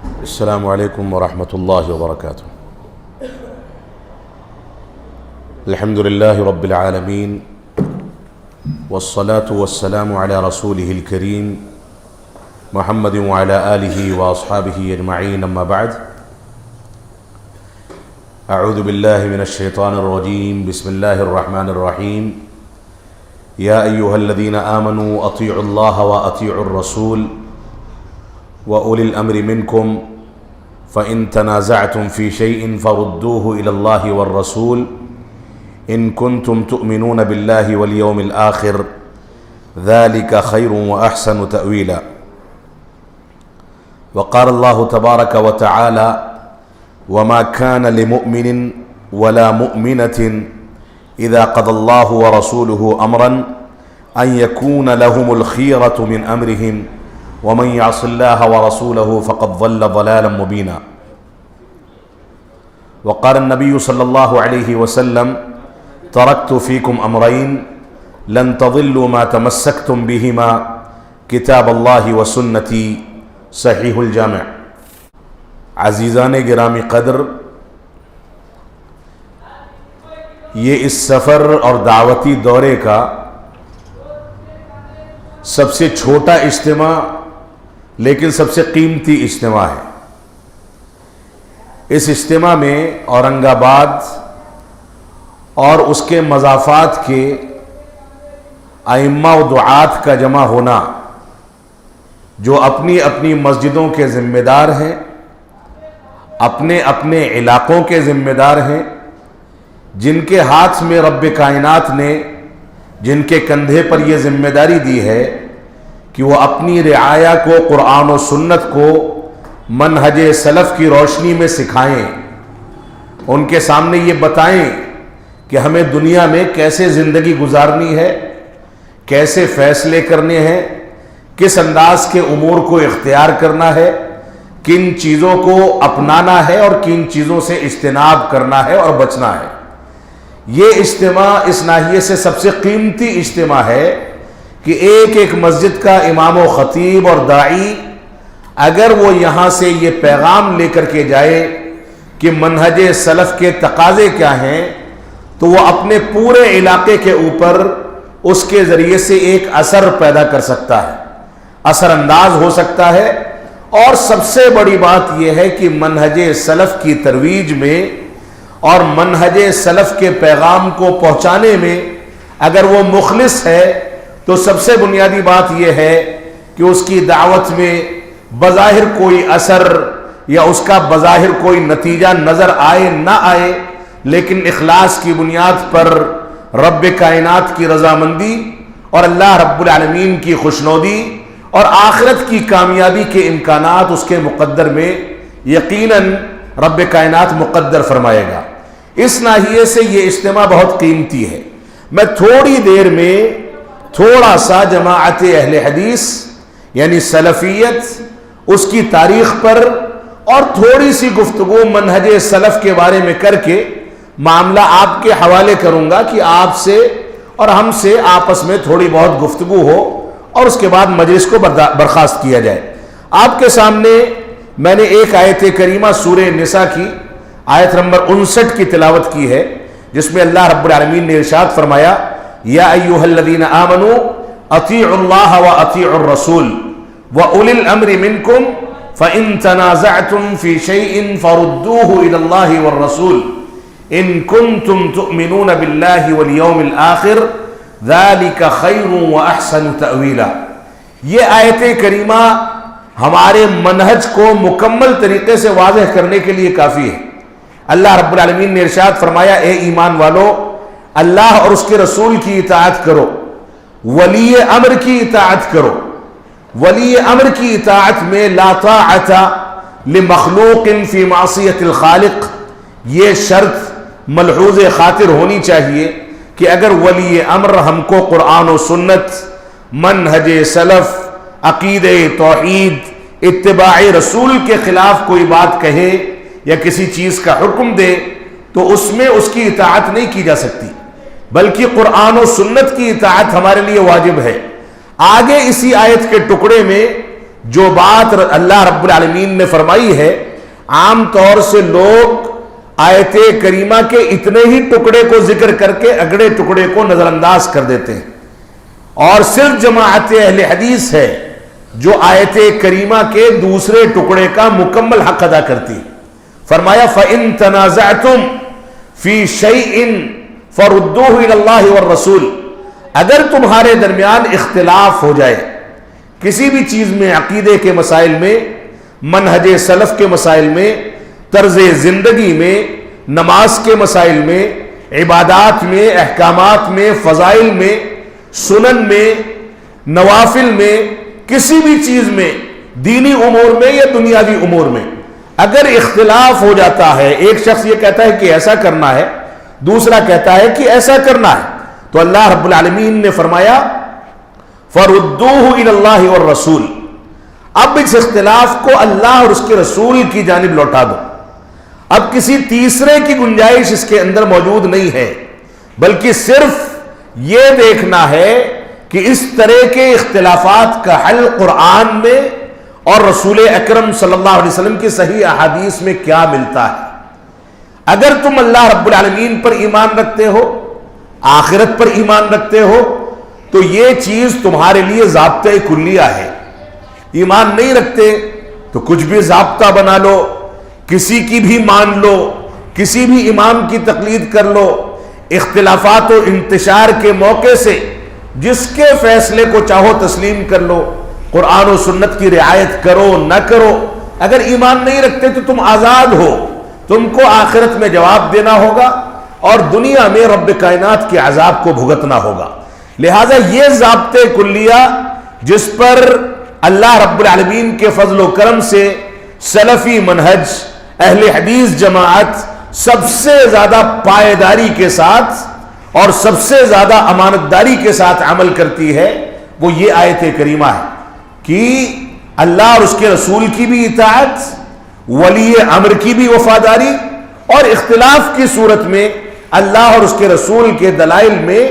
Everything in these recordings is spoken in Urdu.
السلام علیکم ورحمۃ اللہ وبرکاتہ۔ الحمد للہ رب العالمین والصلاة والسلام علی رسولہ الکریم محمد وعلی آلہ واصحابہ اجمعین، اما بعد، اعوذ باللہ من الشیطان الرجیم، بسم اللہ الرحمن الرحیم۔ یا ایہا الذین آمنوا اطیعوا اللہ واطیعوا الرسول وأولی الأمر منکم فإن تنازعتم في شيء فردوه إلى الله والرسول إن كنتم تؤمنون بالله واليوم الآخر ذلك خير وأحسن تأويلا۔ وقال الله تبارك وتعالى وما كان لمؤمن ولا مؤمنة إذا قضى الله ورسوله أمرا أن يكون لهم الخيرة من أمرهم ومن يعص الله ورسوله فقد ضل ضلالا مبينا۔ وقال النبي صلى الله عليه وسلم تركت فيكم أمرين لن تضلوا ما تمسكتم بهما كتاب الله وسنتي، صحیح الجامع۔ عزیزان گرامی قدر، یہ اس سفر اور دعوتی دورے کا سب سے چھوٹا اجتماع لیکن سب سے قیمتی اجتماع ہے۔ اس اجتماع میں اورنگ آباد اور اس کے مضافات کے ائمہ و دعات کا جمع ہونا، جو اپنی اپنی مسجدوں کے ذمہ دار ہیں، اپنے اپنے علاقوں کے ذمہ دار ہیں، جن کے ہاتھ میں رب کائنات نے جن کے کندھے پر یہ ذمہ داری دی ہے کہ وہ اپنی رعایا کو قرآن و سنت کو منہج سلف کی روشنی میں سکھائیں، ان کے سامنے یہ بتائیں کہ ہمیں دنیا میں کیسے زندگی گزارنی ہے، کیسے فیصلے کرنے ہیں، کس انداز کے امور کو اختیار کرنا ہے، کن چیزوں کو اپنانا ہے اور کن چیزوں سے اجتناب کرنا ہے اور بچنا ہے۔ یہ اجتماع اس ناحیے سے سب سے قیمتی اجتماع ہے کہ ایک ایک مسجد کا امام و خطیب اور داعی اگر وہ یہاں سے یہ پیغام لے کر کے جائے کہ منہج سلف کے تقاضے کیا ہیں، تو وہ اپنے پورے علاقے کے اوپر اس کے ذریعے سے ایک اثر پیدا کر سکتا ہے، اثر انداز ہو سکتا ہے۔ اور سب سے بڑی بات یہ ہے کہ منہج سلف کی ترویج میں اور منہج سلف کے پیغام کو پہنچانے میں اگر وہ مخلص ہے تو سب سے بنیادی بات یہ ہے کہ اس کی دعوت میں بظاہر کوئی اثر یا اس کا بظاہر کوئی نتیجہ نظر آئے نہ آئے، لیکن اخلاص کی بنیاد پر رب کائنات کی رضامندی اور اللہ رب العالمین کی خوشنودی اور آخرت کی کامیابی کے امکانات اس کے مقدر میں یقیناً رب کائنات مقدر فرمائے گا۔ اس ناحیے سے یہ اجتماع بہت قیمتی ہے۔ میں تھوڑی دیر میں تھوڑا سا جماعت اہل حدیث یعنی سلفیت، اس کی تاریخ پر اور تھوڑی سی گفتگو منہج سلف کے بارے میں کر کے معاملہ آپ کے حوالے کروں گا کہ آپ سے اور ہم سے آپس میں تھوڑی بہت گفتگو ہو اور اس کے بعد مجلس کو برخاست کیا جائے۔ آپ کے سامنے میں نے ایک آیت کریمہ سورہ نساء کی آیت نمبر 59 کی تلاوت کی ہے، جس میں اللہ رب العالمین نے ارشاد فرمایا یا ایھا الذین آمنوا اطیعوا اللہ واطیعوا الرسول واولی الامر منکم فإن تنازعتم فی شیء فردوه الی اللہ والرسول ان کنتم تؤمنون باللہ والیوم الآخر ذلک خیر واحسن تأویلا۔ یہ آیت کریمہ ہمارے منہج کو مکمل طریقے سے واضح کرنے کے لیے کافی ہے۔ اللہ رب العالمین نے ارشاد فرمایا اے ایمان والو، اللہ اور اس کے رسول کی اطاعت کرو، ولی امر کی اطاعت کرو۔ ولی امر کی اطاعت میں لا طاعت لمخلوق فی معصیت الخالق، یہ شرط ملحوظ خاطر ہونی چاہیے کہ اگر ولی امر ہم کو قرآن و سنت، منہج سلف، عقید توحید، اتباع رسول کے خلاف کوئی بات کہے یا کسی چیز کا حکم دے تو اس میں اس کی اطاعت نہیں کی جا سکتی، بلکہ قرآن و سنت کی اطاعت ہمارے لیے واجب ہے۔ آگے اسی آیت کے ٹکڑے میں جو بات اللہ رب العالمین نے فرمائی ہے، عام طور سے لوگ آیت کریمہ کے اتنے ہی ٹکڑے کو ذکر کر کے اگلے ٹکڑے کو نظر انداز کر دیتے ہیں، اور صرف جماعت اہل حدیث ہے جو آیت کریمہ کے دوسرے ٹکڑے کا مکمل حق ادا کرتی ہے۔ فرمایا فَإِن تَنَازَعْتُمْ فِي شَيْءٍ فَرُدُّوهُ إِلَى اللَّهِ وَالرَّسُولِ، اگر تمہارے درمیان اختلاف ہو جائے کسی بھی چیز میں، عقیدے کے مسائل میں، منہج سلف کے مسائل میں، طرز زندگی میں، نماز کے مسائل میں، عبادات میں، احکامات میں، فضائل میں، سنن میں، نوافل میں، کسی بھی چیز میں، دینی امور میں یا دنیاوی امور میں اگر اختلاف ہو جاتا ہے، ایک شخص یہ کہتا ہے کہ ایسا کرنا ہے، دوسرا کہتا ہے کہ ایسا کرنا ہے، تو اللہ رب العالمین نے فرمایا فَرُدُّوهُ إِلَى اللَّهِ وَالرَّسُولِ، اب اس اختلاف کو اللہ اور اس کے رسول کی جانب لوٹا دو۔ اب کسی تیسرے کی گنجائش اس کے اندر موجود نہیں ہے، بلکہ صرف یہ دیکھنا ہے کہ اس طرح کے اختلافات کا حل قرآن میں اور رسول اکرم صلی اللہ علیہ وسلم کی صحیح احادیث میں کیا ملتا ہے۔ اگر تم اللہ رب العالمین پر ایمان رکھتے ہو، آخرت پر ایمان رکھتے ہو، تو یہ چیز تمہارے لیے ضابطہ کلیہ ہے۔ ایمان نہیں رکھتے تو کچھ بھی ضابطہ بنا لو، کسی کی بھی مان لو، کسی بھی امام کی تقلید کر لو، اختلافات و انتشار کے موقع سے جس کے فیصلے کو چاہو تسلیم کر لو، قرآن و سنت کی رعایت کرو نہ کرو۔ اگر ایمان نہیں رکھتے تو تم آزاد ہو، تم کو آخرت میں جواب دینا ہوگا اور دنیا میں رب کائنات کے عذاب کو بھگتنا ہوگا۔ لہذا یہ ضابطے کلیہ جس پر اللہ رب العالمین کے فضل و کرم سے سلفی منہج اہل حدیث جماعت سب سے زیادہ پائیداری کے ساتھ اور سب سے زیادہ امانتداری کے ساتھ عمل کرتی ہے، وہ یہ آیت کریمہ ہے کہ اللہ اور اس کے رسول کی بھی اطاعت، ولی امر کی بھی وفاداری، اور اختلاف کی صورت میں اللہ اور اس کے رسول کے دلائل میں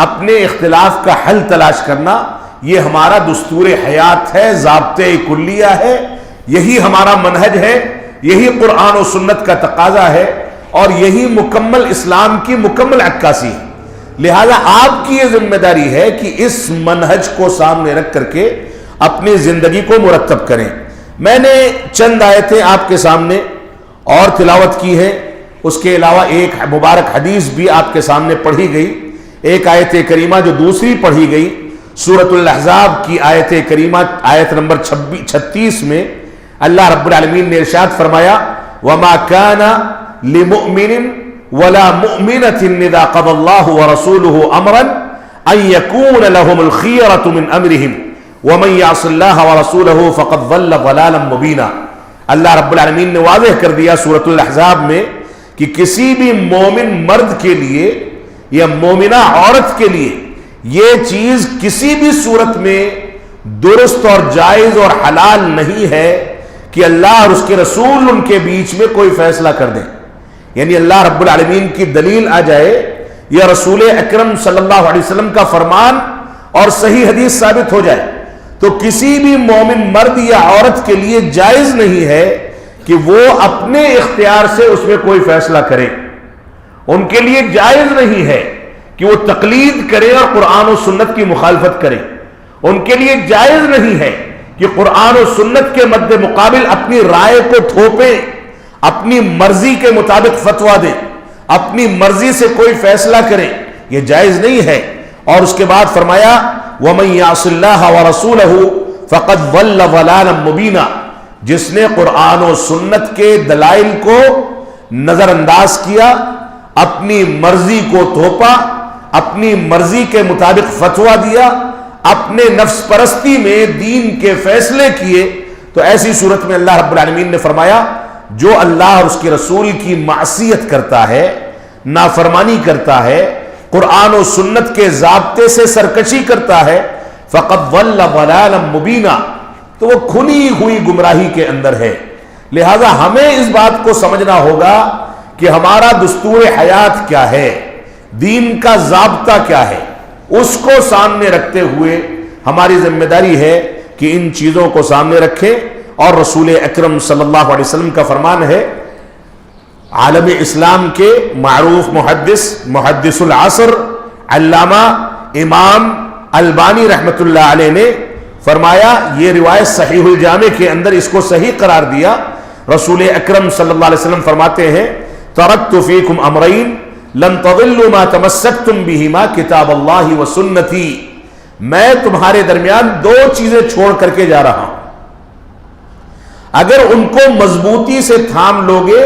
اپنے اختلاف کا حل تلاش کرنا، یہ ہمارا دستور حیات ہے، ضابطۂ کلیہ ہے، یہی ہمارا منہج ہے، یہی قرآن و سنت کا تقاضا ہے، اور یہی مکمل اسلام کی مکمل عکاسی ہے۔ لہذا آپ کی یہ ذمہ داری ہے کہ اس منہج کو سامنے رکھ کر کے اپنی زندگی کو مرتب کریں۔ میں نے چند آیتیں آپ کے سامنے اور تلاوت کی ہے، اس کے علاوہ ایک مبارک حدیث بھی آپ کے سامنے پڑھی گئی، ایک آیت کریمہ جو دوسری پڑھی گئی سورۃ الاحزاب کی آیت کریمہ آیت نمبر 36 میں اللہ رب العالمین نے ارشاد فرمایا وَمَا كَانَ لِمُؤْمِنٍ وَلَا مُؤْمِنَةٍ إِذَا قَضَى اللَّهُ وَرَسُولُهُ أَمْرًا أَن يَكُونَ لَهُمُ الْخِيَرَةُ مِنْ أَمْرِهِمْ وَمَن يَعْصِ اللَّهَ وَرَسُولَهُ فَقَدْ ضَلَّ ضَلَالًا مُبِينًا۔ اللہ رب العالمین نے واضح کر دیا سورۃ الاحزاب میں کہ کسی بھی مومن مرد کے لیے یا مومنہ عورت کے لیے یہ چیز کسی بھی صورت میں درست اور جائز اور حلال نہیں ہے کہ اللہ اور اس کے رسول ان کے بیچ میں کوئی فیصلہ کر دیں، یعنی اللہ رب العالمین کی دلیل آ جائے یا رسول اکرم صلی اللہ علیہ وسلم کا فرمان اور صحیح حدیث ثابت ہو جائے تو کسی بھی مومن مرد یا عورت کے لیے جائز نہیں ہے کہ وہ اپنے اختیار سے اس میں کوئی فیصلہ کرے۔ ان کے لیے جائز نہیں ہے کہ وہ تقلید کرے اور قرآن و سنت کی مخالفت کرے۔ ان کے لیے جائز نہیں ہے کہ قرآن و سنت کے مد مقابل اپنی رائے کو تھوپیں، اپنی مرضی کے مطابق فتویٰ دیں، اپنی مرضی سے کوئی فیصلہ کریں، یہ جائز نہیں ہے۔ اور اس کے بعد فرمایا وَمَن يَعْصِ اللَّهَ وَرَسُولَهُ فَقَدْ ضَلَّ ضَلَالًا مُبِينًا، جس نے قرآن و سنت کے دلائل کو نظر انداز کیا، اپنی مرضی کو تھوپا، اپنی مرضی کے مطابق فتویٰ دیا، اپنے نفس پرستی میں دین کے فیصلے کیے، تو ایسی صورت میں اللہ رب العالمین نے فرمایا جو اللہ اور اس کے رسول کی معصیت کرتا ہے، نافرمانی کرتا ہے، قرآن و سنت کے ضابطے سے سرکشی کرتا ہے، فَقَدْ ضَلَّ ضَلَالًا مُبِينًا، تو وہ کھلی ہوئی گمراہی کے اندر ہے۔ لہذا ہمیں اس بات کو سمجھنا ہوگا کہ ہمارا دستور حیات کیا ہے، دین کا ضابطہ کیا ہے، اس کو سامنے رکھتے ہوئے ہماری ذمہ داری ہے کہ ان چیزوں کو سامنے رکھیں. اور رسول اکرم صلی اللہ علیہ وسلم کا فرمان ہے، عالم اسلام کے معروف محدث العصر علامہ امام البانی رحمت اللہ علیہ نے فرمایا، یہ روایت صحیح الجامع کے اندر اس کو صحیح قرار دیا. رسول اکرم صلی اللہ علیہ وسلم فرماتے ہیں، ترکت فیکم امرین لن تضلوا ما تمسکتم بہما کتاب اللہ و سنتی. میں تمہارے درمیان دو چیزیں چھوڑ کر کے جا رہا ہوں، اگر ان کو مضبوطی سے تھام لوگے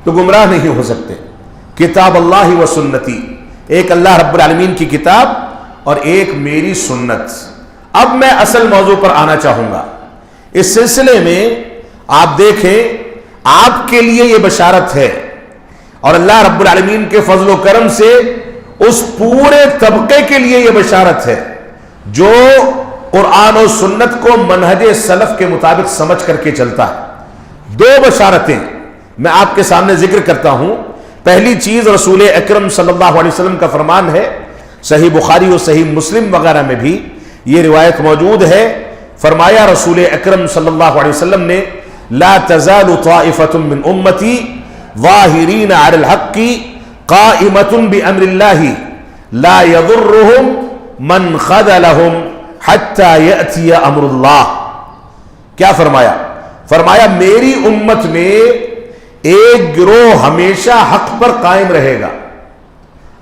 تو گمراہ نہیں ہو سکتے. کتاب اللہ و سنتی، ایک اللہ رب العالمین کی کتاب اور ایک میری سنت. اب میں اصل موضوع پر آنا چاہوں گا. اس سلسلے میں آپ دیکھیں، آپ کے لیے یہ بشارت ہے اور اللہ رب العالمین کے فضل و کرم سے اس پورے طبقے کے لیے یہ بشارت ہے جو قرآن و سنت کو منہج سلف کے مطابق سمجھ کر کے چلتا ہے. دو بشارتیں میں آپ کے سامنے ذکر کرتا ہوں. پہلی چیز، رسول اکرم صلی اللہ علیہ وسلم کا فرمان ہے، صحیح بخاری و صحیح مسلم وغیرہ میں بھی یہ روایت موجود ہے. فرمایا رسول اکرم صلی اللہ علیہ وسلم نے، لا تزال طائفة من امتی ظاہرین علی الحق قائمة بامر اللہ لا یضرهم من خذلهم حتی یأتی امر اللہ. کیا فرمایا؟ فرمایا میری امت میں ایک گروہ ہمیشہ حق پر قائم رہے گا،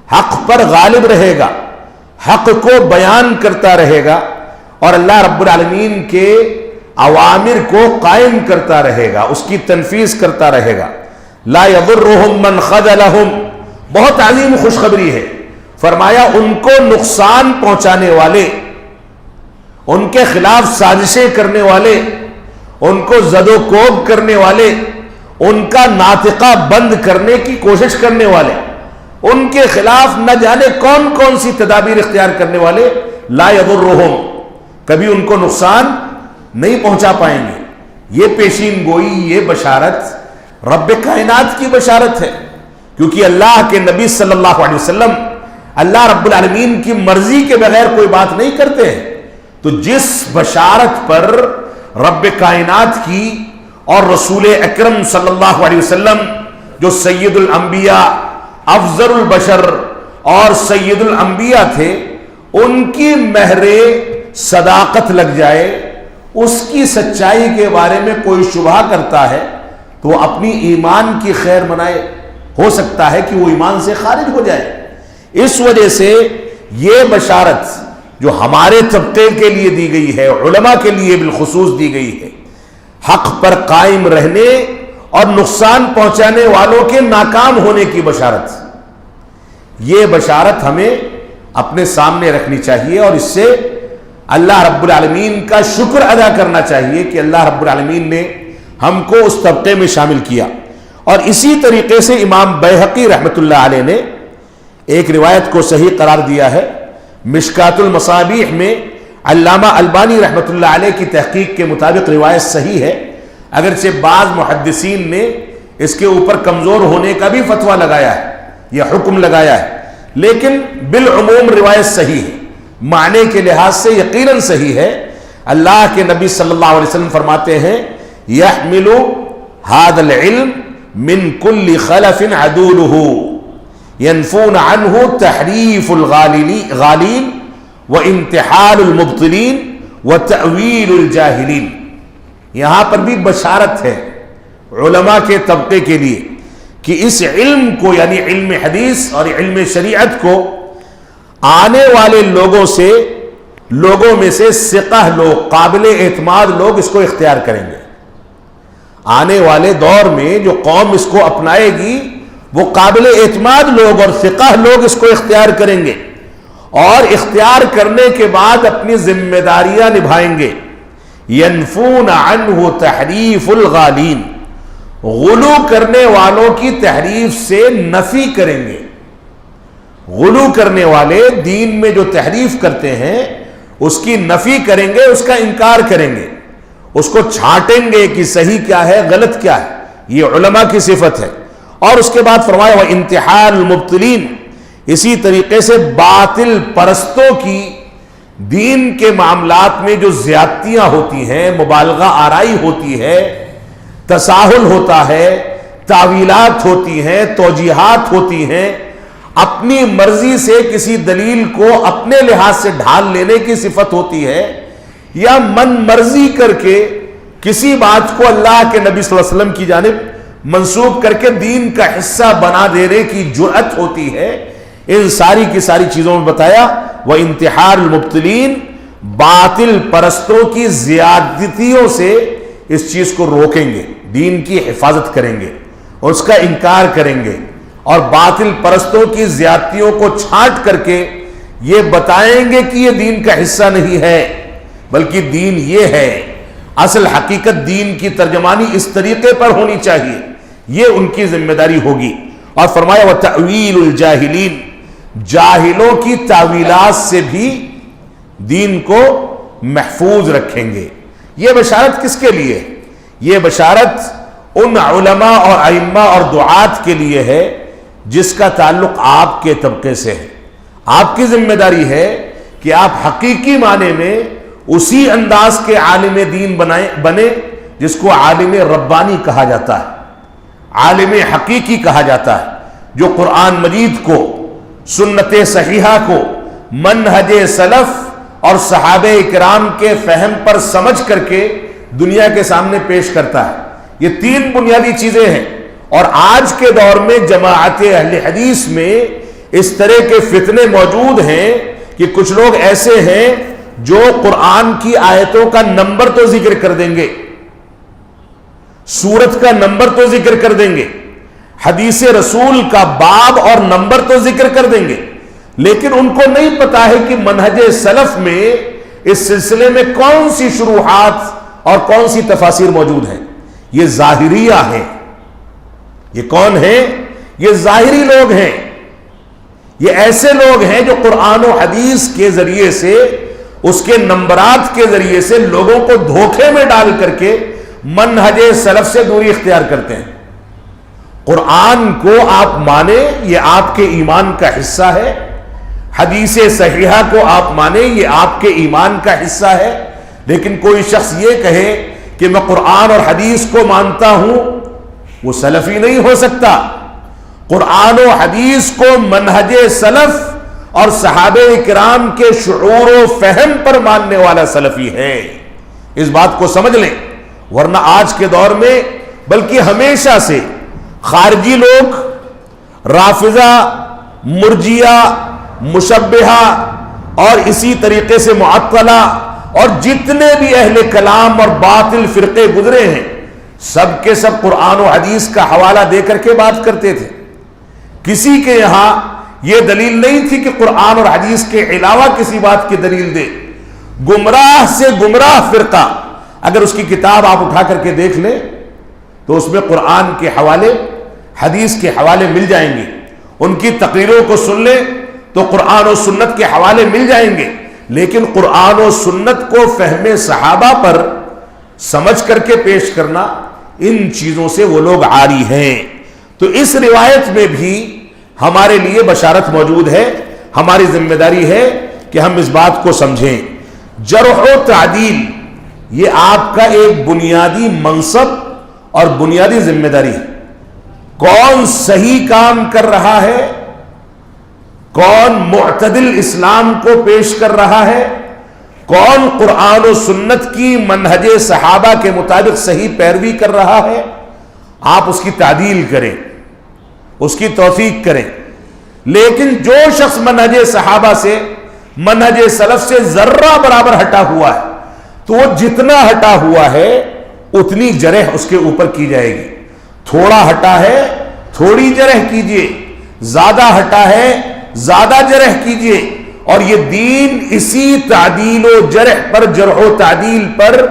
حق پر غالب رہے گا، حق کو بیان کرتا رہے گا اور اللہ رب العالمین کے اوامر کو قائم کرتا رہے گا، اس کی تنفیذ کرتا رہے گا. لا یضرهم من خذلهم، بہت عظیم خوشخبری ہے. فرمایا ان کو نقصان پہنچانے والے، ان کے خلاف سازشیں کرنے والے، ان کو زد و کوب کرنے والے، ان کا ناطقہ بند کرنے کی کوشش کرنے والے، ان کے خلاف نہ جانے کون کون سی تدابیر اختیار کرنے والے، لا یضرهم، کبھی ان کو نقصان نہیں پہنچا پائیں گے. یہ پیشین گوئی، یہ بشارت رب کائنات کی بشارت ہے، کیونکہ اللہ کے نبی صلی اللہ علیہ وسلم اللہ رب العالمین کی مرضی کے بغیر کوئی بات نہیں کرتے ہیں. تو جس بشارت پر رب کائنات کی اور رسول اکرم صلی اللہ علیہ وسلم جو سید الانبیاء، افضل البشر اور سید الانبیاء تھے، ان کی مہر صداقت لگ جائے، اس کی سچائی کے بارے میں کوئی شبہ کرتا ہے تو وہ اپنی ایمان کی خیر منائے، ہو سکتا ہے کہ وہ ایمان سے خارج ہو جائے. اس وجہ سے یہ بشارت جو ہمارے طبقے کے لیے دی گئی ہے، علماء کے لیے بالخصوص دی گئی ہے، حق پر قائم رہنے اور نقصان پہنچانے والوں کے ناکام ہونے کی بشارت. یہ بشارت ہمیں اپنے سامنے رکھنی چاہیے اور اس سے اللہ رب العالمین کا شکر ادا کرنا چاہیے کہ اللہ رب العالمین نے ہم کو اس طبقے میں شامل کیا. اور اسی طریقے سے امام بیہقی رحمت اللہ علیہ نے ایک روایت کو صحیح قرار دیا ہے. مشکات المصابیح میں علامہ البانی رحمت اللہ علیہ کی تحقیق کے مطابق روایت صحیح ہے، اگرچہ بعض محدثین نے اس کے اوپر کمزور ہونے کا بھی فتویٰ لگایا ہے، یہ حکم لگایا ہے، لیکن بالعموم روایت صحیح ہے، معنی کے لحاظ سے یقیناً صحیح ہے. اللہ کے نبی صلی اللہ علیہ وسلم فرماتے ہیں، يحمل هذا العلم من كل خلف عدوله ينفون عنه تحریف الغالین وامتحال المبطلین وتأویل الجاہلین. یہاں پر بھی بشارت ہے علماء کے طبقے کے لیے کہ اس علم کو، یعنی علم حدیث اور علم شریعت کو، آنے والے لوگوں میں سے ثقہ لوگ، قابل اعتماد لوگ اس کو اختیار کریں گے. آنے والے دور میں جو قوم اس کو اپنائے گی وہ قابل اعتماد لوگ اور ثقہ لوگ اس کو اختیار کریں گے، اور اختیار کرنے کے بعد اپنی ذمہ داریاں نبھائیں گے. ینفون عنہ تحریف الغالین، غلو کرنے والوں کی تحریف سے نفی کریں گے. غلو کرنے والے دین میں جو تحریف کرتے ہیں اس کی نفی کریں گے، اس کا انکار کریں گے، اس کو چھانٹیں گے کہ صحیح کیا ہے غلط کیا ہے. یہ علماء کی صفت ہے. اور اس کے بعد فرمایا وَانتحال المبطلین، اسی طریقے سے باطل پرستوں کی دین کے معاملات میں جو زیادتیاں ہوتی ہیں، مبالغہ آرائی ہوتی ہے، تساہل ہوتا ہے، تعویلات ہوتی ہیں، توجیحات ہوتی ہیں، اپنی مرضی سے کسی دلیل کو اپنے لحاظ سے ڈھال لینے کی صفت ہوتی ہے، یا من مرضی کر کے کسی بات کو اللہ کے نبی صلی اللہ علیہ وسلم کی جانب منسوب کر کے دین کا حصہ بنا دینے کی جرأت ہوتی ہے، ان ساری کی ساری چیزوں میں بتایا وہ انتحار المبتلین، باطل پرستوں کی زیادتیوں سے اس چیز کو روکیں گے، دین کی حفاظت کریں گے، اس کا انکار کریں گے، اور باطل پرستوں کی زیادتیوں کو چھانٹ کر کے یہ بتائیں گے کہ یہ دین کا حصہ نہیں ہے بلکہ دین یہ ہے، اصل حقیقت دین کی ترجمانی اس طریقے پر ہونی چاہیے، یہ ان کی ذمہ داری ہوگی۔ اور فرمایا وَتَأْوِيلُ الْجَاهِلِينَ، جاہلوں کی تعویلات سے بھی دین کو محفوظ رکھیں گے۔ یہ بشارت کس کے لیے؟ یہ بشارت ان علماء اور ائمہ اور دعات کے لیے ہے جس کا تعلق آپ کے طبقے سے ہے۔ آپ کی ذمہ داری ہے کہ آپ حقیقی معنی میں اسی انداز کے عالم دین بنے جس کو عالم ربانی کہا جاتا ہے، عالم حقیقی کہا جاتا ہے، جو قرآن مجید کو، سنت صحیحہ کو، منہج سلف اور صحابہ کرام کے فہم پر سمجھ کر کے دنیا کے سامنے پیش کرتا ہے۔ یہ تین بنیادی چیزیں ہیں، اور آج کے دور میں جماعت اہل حدیث میں اس طرح کے فتنے موجود ہیں کہ کچھ لوگ ایسے ہیں جو قرآن کی آیتوں کا نمبر تو ذکر کر دیں گے، سورت کا نمبر تو ذکر کر دیں گے، حدیث رسول کا باب اور نمبر تو ذکر کر دیں گے، لیکن ان کو نہیں پتا ہے کہ منہج سلف میں اس سلسلے میں کون سی شروحات اور کون سی تفاسیر موجود ہیں۔ یہ ظاہریہ ہیں۔ یہ کون ہیں؟ یہ ظاہری لوگ ہیں۔ یہ ایسے لوگ ہیں جو قرآن و حدیث کے ذریعے سے، اس کے نمبرات کے ذریعے سے لوگوں کو دھوکے میں ڈال کر کے منہج سلف سے دوری اختیار کرتے ہیں۔ قرآن کو آپ مانیں، یہ آپ کے ایمان کا حصہ ہے، حدیث صحیحہ کو آپ مانیں، یہ آپ کے ایمان کا حصہ ہے، لیکن کوئی شخص یہ کہے کہ میں قرآن اور حدیث کو مانتا ہوں، وہ سلفی نہیں ہو سکتا۔ قرآن و حدیث کو منہج سلف اور صحابہ کرام کے شعور و فہم پر ماننے والا سلفی ہے، اس بات کو سمجھ لیں۔ ورنہ آج کے دور میں بلکہ ہمیشہ سے خارجی لوگ، رافضہ، مرجیہ، مشبہہ اور اسی طریقے سے معطلہ اور جتنے بھی اہل کلام اور باطل فرقے گزرے ہیں، سب کے سب قرآن و حدیث کا حوالہ دے کر کے بات کرتے تھے۔ کسی کے یہاں یہ دلیل نہیں تھی کہ قرآن اور حدیث کے علاوہ کسی بات کی دلیل دے۔ گمراہ سے گمراہ فرقہ اگر اس کی کتاب آپ اٹھا کر کے دیکھ لیں تو اس میں قرآن کے حوالے، حدیث کے حوالے مل جائیں گے۔ ان کی تقریروں کو سن لیں تو قرآن و سنت کے حوالے مل جائیں گے، لیکن قرآن و سنت کو فہم صحابہ پر سمجھ کر کے پیش کرنا، ان چیزوں سے وہ لوگ عاری ہیں۔ تو اس روایت میں بھی ہمارے لیے بشارت موجود ہے۔ ہماری ذمہ داری ہے کہ ہم اس بات کو سمجھیں۔ جرح و تعدیل یہ آپ کا ایک بنیادی منصب اور بنیادی ذمہ داری ہے۔ کون صحیح کام کر رہا ہے، کون معتدل اسلام کو پیش کر رہا ہے، کون قرآن و سنت کی منہج صحابہ کے مطابق صحیح پیروی کر رہا ہے، آپ اس کی تعدیل کریں، اس کی توثیق کریں۔ لیکن جو شخص منہج صحابہ سے، منہج سلف سے ذرہ برابر ہٹا ہوا ہے تو وہ جتنا ہٹا ہوا ہے اتنی جرح اس کے اوپر کی جائے گی۔ تھوڑا ہٹا ہے تھوڑی جرح کیجئے، زیادہ ہٹا ہے زیادہ جرح کیجئے، اور یہ دین اسی تعدیل و جرح پر، جرح و تعدیل پر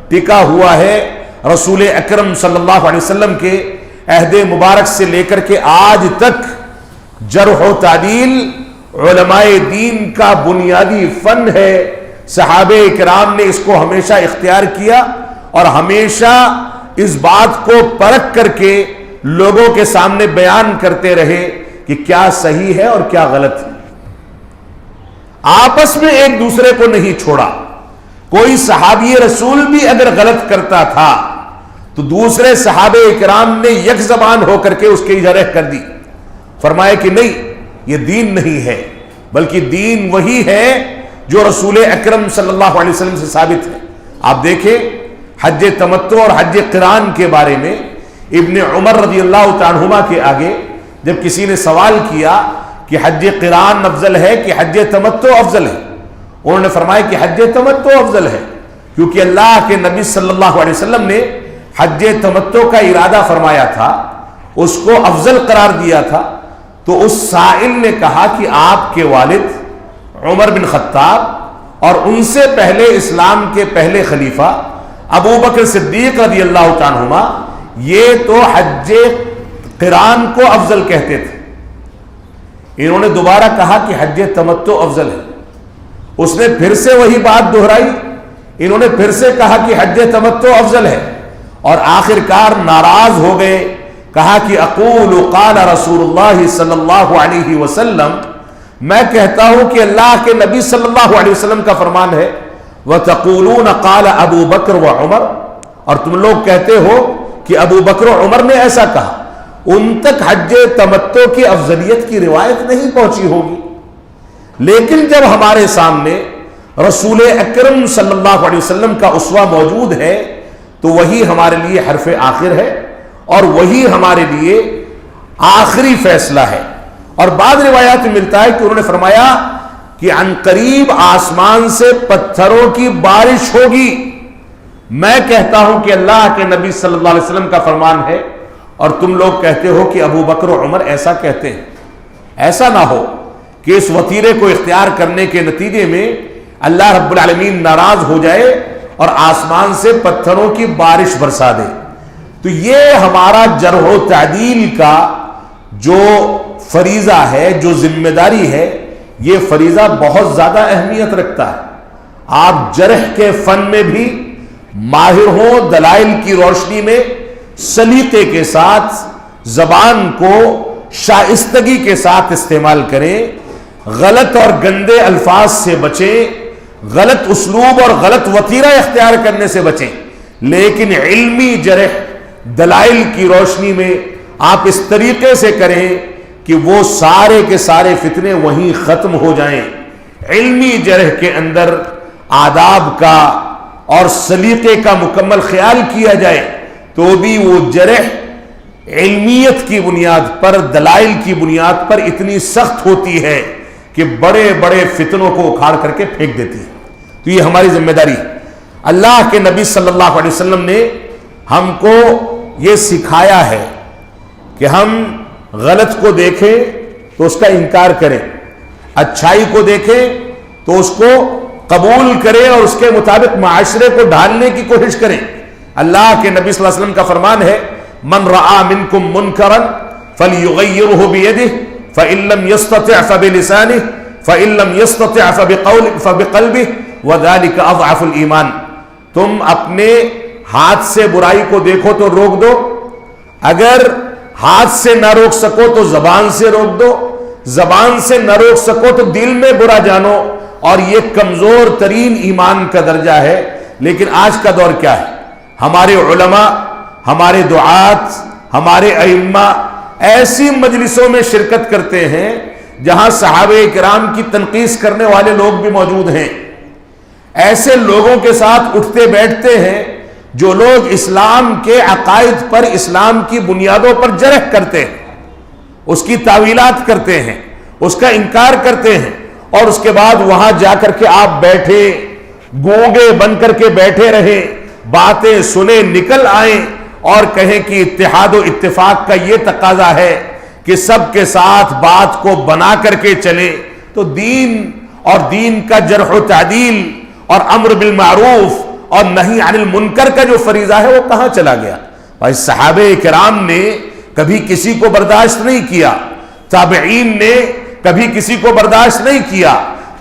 ٹکا ہوا ہے۔ رسول اکرم صلی اللہ علیہ وسلم کے عہد مبارک سے لے کر کے آج تک جرح و تعدیل علماء دین کا بنیادی فن ہے۔ صحابہ کرام نے اس کو ہمیشہ اختیار کیا اور ہمیشہ اس بات کو پرکھ کر کے لوگوں کے سامنے بیان کرتے رہے کہ کیا صحیح ہے اور کیا غلط ہے۔ آپس میں ایک دوسرے کو نہیں چھوڑا. کوئی صحابی رسول بھی اگر غلط کرتا تھا تو دوسرے صحابہ اکرام نے یک زبان ہو کر کے اس کی جرح کر دی. فرمایا کہ نہیں، یہ دین نہیں ہے، بلکہ دین وہی ہے جو رسول اکرم صلی اللہ علیہ وسلم سے ثابت ہے. آپ دیکھیں حج تمتع اور حج قران کے بارے میں ابن عمر رضی اللہ تعالی عنہما کے آگے جب کسی نے سوال کیا کہ حج قران افضل ہے کہ حج تمتع افضل ہے، انہوں نے فرمایا کہ حج تمتع افضل ہے، کیونکہ اللہ کے نبی صلی اللہ علیہ وسلم نے حج تمتع کا ارادہ فرمایا تھا، اس کو افضل قرار دیا تھا. تو اس سائل نے کہا کہ آپ کے والد عمر بن خطاب اور ان سے پہلے اسلام کے پہلے خلیفہ ابو بکر صدیق رضی اللہ تعالیٰ عنہما یہ تو حج قران کو افضل کہتے تھے. انہوں نے دوبارہ کہا کہ حج تمتع افضل ہے. اس نے پھر سے وہی بات دہرائی، انہوں نے پھر سے کہا کہ حج تمتع افضل ہے، اور آخرکار ناراض ہو گئے. کہا کہ اقول قال رسول اللہ صلی اللہ علیہ وسلم، میں کہتا ہوں کہ اللہ کے نبی صلی اللہ علیہ وسلم کا فرمان ہے، وَتَقُولُونَ قَالَ أَبُو بَكْرُ وَعُمَرُ، اور تم لوگ کہتے ہو کہ ابو بکر و عمر نے ایسا کہا. ان تک حج تمتع کی افضلیت کی روایت نہیں پہنچی ہوگی، لیکن جب ہمارے سامنے رسول اکرم صلی اللہ علیہ وسلم کا اسوہ موجود ہے تو وہی ہمارے لیے حرف آخر ہے اور وہی ہمارے لیے آخری فیصلہ ہے. اور بعض روایات میں ملتا ہے کہ انہوں نے فرمایا کہ عن قریب آسمان سے پتھروں کی بارش ہوگی. میں کہتا ہوں کہ اللہ کے نبی صلی اللہ علیہ وسلم کا فرمان ہے اور تم لوگ کہتے ہو کہ ابو بکر و عمر ایسا کہتے ہیں. ایسا نہ ہو کہ اس وتیرے کو اختیار کرنے کے نتیجے میں اللہ رب العالمین ناراض ہو جائے اور آسمان سے پتھروں کی بارش برسا دے. تو یہ ہمارا جرح و تعدیل کا جو فریضہ ہے، جو ذمہ داری ہے، یہ فریضہ بہت زیادہ اہمیت رکھتا ہے. آپ جرح کے فن میں بھی ماہر ہوں، دلائل کی روشنی میں سلیقے کے ساتھ زبان کو شائستگی کے ساتھ استعمال کریں، غلط اور گندے الفاظ سے بچیں، غلط اسلوب اور غلط وتیرہ اختیار کرنے سے بچیں. لیکن علمی جرح دلائل کی روشنی میں آپ اس طریقے سے کریں کہ وہ سارے کے سارے فتنے وہیں ختم ہو جائیں. علمی جرح کے اندر آداب کا اور سلیقے کا مکمل خیال کیا جائے تو بھی وہ جرح علمیت کی بنیاد پر، دلائل کی بنیاد پر اتنی سخت ہوتی ہے کہ بڑے بڑے فتنوں کو اکھاڑ کر کے پھینک دیتی ہے. تو یہ ہماری ذمہ داری ہے. اللہ کے نبی صلی اللہ علیہ وسلم نے ہم کو یہ سکھایا ہے کہ ہم غلط کو دیکھیں تو اس کا انکار کریں، اچھائی کو دیکھیں تو اس کو قبول کریں اور اس کے مطابق معاشرے کو ڈھالنے کی کوشش کریں. اللہ کے نبی صلی اللہ علیہ وسلم کا فرمان ہے من رعا منکم منکرا فلیغیرہ بیدہ فإن لم يستطع فبلسانہ فإن لم يستطع فبقلبہ وذلک اضعف الایمان. تم اپنے ہاتھ سے برائی کو دیکھو تو روک دو، اگر ہاتھ سے نہ روک سکو تو زبان سے روک دو، زبان سے نہ روک سکو تو دل میں برا جانو، اور یہ کمزور ترین ایمان کا درجہ ہے. لیکن آج کا دور کیا ہے؟ ہمارے علماء، ہمارے دعات، ہمارے ائمہ ایسی مجلسوں میں شرکت کرتے ہیں جہاں صحابہ کرام کی تنقیس کرنے والے لوگ بھی موجود ہیں. ایسے لوگوں کے ساتھ اٹھتے بیٹھتے ہیں جو لوگ اسلام کے عقائد پر، اسلام کی بنیادوں پر جرح کرتے ہیں، اس کی تعویلات کرتے ہیں، اس کا انکار کرتے ہیں، اور اس کے بعد وہاں جا کر کے آپ بیٹھے گونگے بن کر کے بیٹھے رہیں، باتیں سنیں، نکل آئیں اور کہیں کہ اتحاد و اتفاق کا یہ تقاضا ہے کہ سب کے ساتھ بات کو بنا کر کے چلیں. تو دین اور دین کا جرح و تعدیل اور امر بالمعروف اور نہی عن المنکر کا جو فریضہ ہے وہ کہاں چلا گیا؟ بھائی صحابہ کرام نے کبھی کسی کو برداشت نہیں کیا، تابعین نے کبھی کسی کو برداشت نہیں کیا،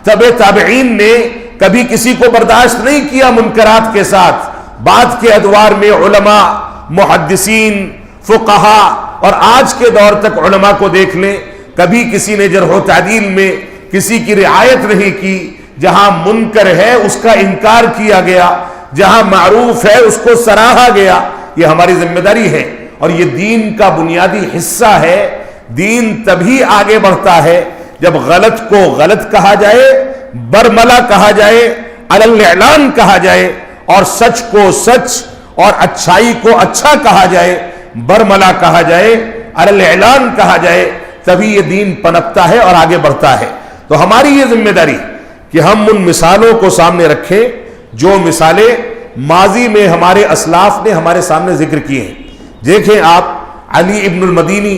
تبع تابعین نے کبھی کسی کو برداشت نہیں کیا منکرات کے ساتھ. بعد کے ادوار میں علماء، محدثین، فقہا اور آج کے دور تک علماء کو دیکھ لیں، کبھی کسی نے جرح و تعدیل میں کسی کی رعایت نہیں کی، جہاں منکر ہے اس کا انکار کیا گیا، جہاں معروف ہے اس کو سراہا گیا۔ یہ ہماری ذمہ داری ہے اور یہ دین کا بنیادی حصہ ہے۔ دین تبھی آگے بڑھتا ہے جب غلط کو غلط کہا جائے، برملا کہا جائے، علی الاعلان کہا جائے، اور سچ کو سچ اور اچھائی کو اچھا کہا جائے، برملا کہا جائے، علی الاعلان کہا جائے، تبھی یہ دین پنپتا ہے اور آگے بڑھتا ہے۔ تو ہماری یہ ذمہ داری کہ ہم ان مثالوں کو سامنے رکھیں جو مثالیں ماضی میں ہمارے اسلاف نے ہمارے سامنے ذکر کیے ہیں۔ دیکھیں آپ، علی ابن المدینی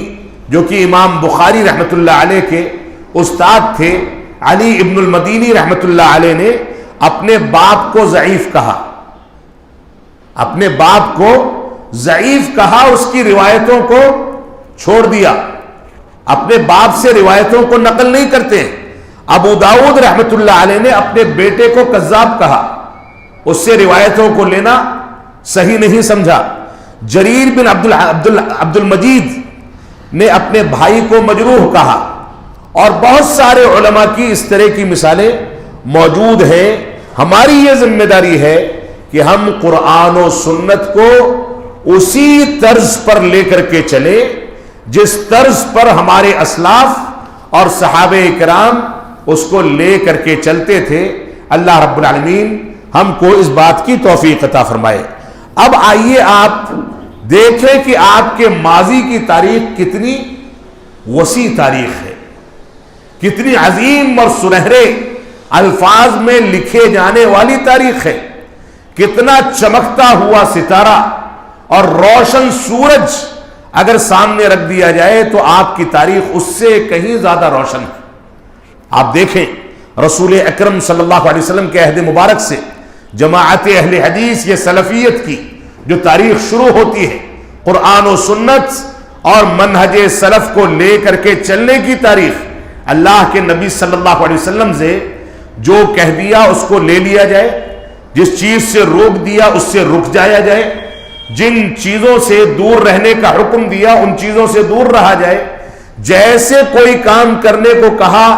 جو کہ امام بخاری رحمۃ اللہ علیہ کے استاد تھے، علی ابن المدینی رحمۃ اللہ علیہ نے اپنے باپ کو ضعیف کہا، اپنے باپ کو ضعیف کہا، اس کی روایتوں کو چھوڑ دیا، اپنے باپ سے روایتوں کو نقل نہیں کرتے ہیں۔ ابو داؤد رحمۃ اللہ علیہ نے اپنے بیٹے کو کذاب کہا، اس سے روایتوں کو لینا صحیح نہیں سمجھا۔ جریر بن عبد المجید نے اپنے بھائی کو مجروح کہا، اور بہت سارے علماء کی اس طرح کی مثالیں موجود ہیں۔ ہماری یہ ذمہ داری ہے کہ ہم قرآن و سنت کو اسی طرز پر لے کر کے چلیں جس طرز پر ہمارے اسلاف اور صحابہ کرام اس کو لے کر کے چلتے تھے۔ اللہ رب العالمین ہم کو اس بات کی توفیق عطا فرمائے۔ اب آئیے آپ دیکھیں کہ آپ کے ماضی کی تاریخ کتنی وسیع تاریخ ہے، کتنی عظیم اور سنہرے الفاظ میں لکھے جانے والی تاریخ ہے، کتنا چمکتا ہوا ستارہ اور روشن سورج اگر سامنے رکھ دیا جائے تو آپ کی تاریخ اس سے کہیں زیادہ روشن ہے۔ آپ دیکھیں رسول اکرم صلی اللہ علیہ وسلم کے عہد مبارک سے جماعت اہل حدیث یہ سلفیت کی جو تاریخ شروع ہوتی ہے، قرآن و سنت اور منہج سلف کو لے کر کے چلنے کی تاریخ، اللہ کے نبی صلی اللہ علیہ وسلم سے جو کہہ دیا اس کو لے لیا جائے، جس چیز سے روک دیا اس سے رک جایا جائے، جن چیزوں سے دور رہنے کا حکم دیا ان چیزوں سے دور رہا جائے، جیسے کوئی کام کرنے کو کہا،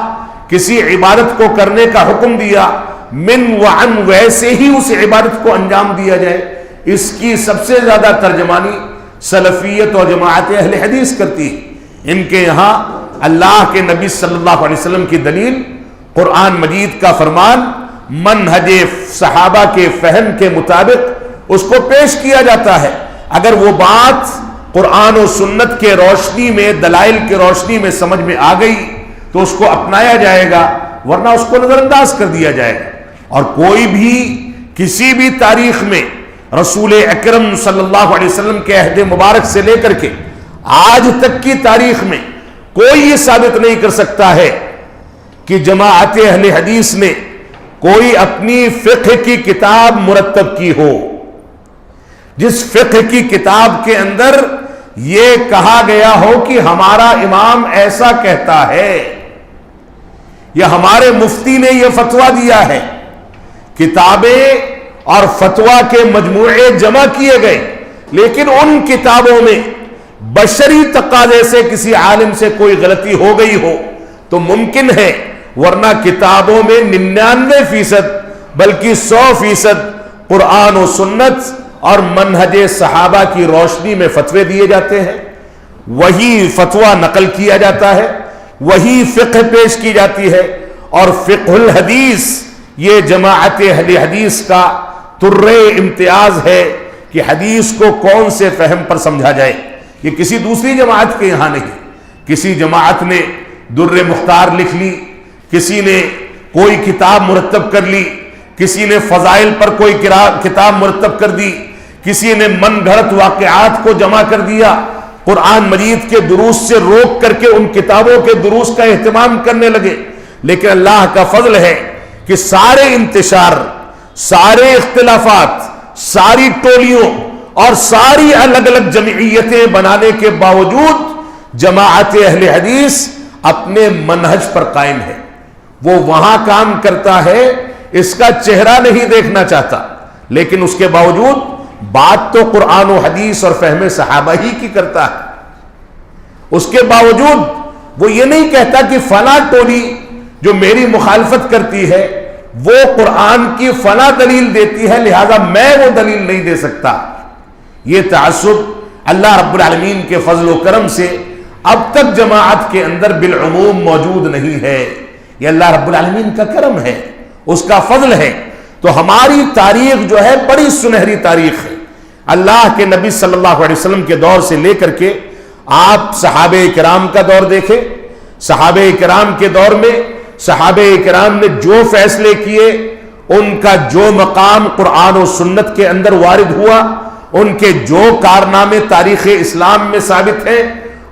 کسی عبادت کو کرنے کا حکم دیا، من وعن ویسے ہی اس عبادت کو انجام دیا جائے۔ اس کی سب سے زیادہ ترجمانی سلفیت اور جماعت اہل حدیث کرتی ہے۔ ان کے یہاں اللہ کے نبی صلی اللہ علیہ وسلم کی دلیل قرآن مجید کا فرمان منہج صحابہ کے فہم کے مطابق اس کو پیش کیا جاتا ہے۔ اگر وہ بات قرآن و سنت کے روشنی میں، دلائل کے روشنی میں سمجھ میں آ گئی تو اس کو اپنایا جائے گا، ورنہ اس کو نظر انداز کر دیا جائے گا۔ اور کوئی بھی کسی بھی تاریخ میں رسول اکرم صلی اللہ علیہ وسلم کے عہد مبارک سے لے کر کے آج تک کی تاریخ میں کوئی یہ ثابت نہیں کر سکتا ہے کہ جماعت اہل حدیث نے کوئی اپنی فقہ کی کتاب مرتب کی ہو جس فقہ کی کتاب کے اندر یہ کہا گیا ہو کہ ہمارا امام ایسا کہتا ہے یا ہمارے مفتی نے یہ فتویٰ دیا ہے۔ کتابیں اور فتویٰ کے مجموعے جمع کیے گئے، لیکن ان کتابوں میں بشری تقاضے سے کسی عالم سے کوئی غلطی ہو گئی ہو تو ممکن ہے، ورنہ کتابوں میں 99% بلکہ 100% قرآن و سنت اور منہج صحابہ کی روشنی میں فتوے دیے جاتے ہیں، وہی فتویٰ نقل کیا جاتا ہے، وہی فقہ پیش کی جاتی ہے۔ اور فقہ الحدیث یہ جماعت اہل حدیث کا ترے امتیاز ہے کہ حدیث کو کون سے فہم پر سمجھا جائے۔ یہ کسی دوسری جماعت کے یہاں نہیں۔ کسی جماعت نے در مختار لکھ لی، کسی نے کوئی کتاب مرتب کر لی، کسی نے فضائل پر کوئی کتاب مرتب کر دی، کسی نے من گھڑت واقعات کو جمع کر دیا، قرآن مجید کے دروس سے روک کر کے ان کتابوں کے دروس کا اہتمام کرنے لگے۔ لیکن اللہ کا فضل ہے کہ سارے انتشار، سارے اختلافات، ساری ٹولیوں اور ساری الگ الگ جمعیتیں بنانے کے باوجود جماعت اہل حدیث اپنے منہج پر قائم ہے۔ وہ وہاں کام کرتا ہے، اس کا چہرہ نہیں دیکھنا چاہتا، لیکن اس کے باوجود بات تو قرآن و حدیث اور فہم صحابہ ہی کی کرتا ہے۔ اس کے باوجود وہ یہ نہیں کہتا کہ فلاں ٹولی جو میری مخالفت کرتی ہے وہ قرآن کی فلاں دلیل دیتی ہے لہذا میں وہ دلیل نہیں دے سکتا. یہ تعصب اللہ رب العالمین کے فضل و کرم سے اب تک جماعت کے اندر بالعموم موجود نہیں ہے. یہ اللہ رب العالمین کا کرم ہے، اس کا فضل ہے. تو ہماری تاریخ جو ہے بڑی سنہری تاریخ ہے. اللہ کے نبی صلی اللہ علیہ وسلم کے دور سے لے کر کے آپ صحابہ کرام کا دور دیکھیں. صحابہ کرام کے دور میں صحابہ کرام نے جو فیصلے کیے، ان کا جو مقام قرآن و سنت کے اندر وارد ہوا، ان کے جو کارنامے تاریخ اسلام میں ثابت ہیں،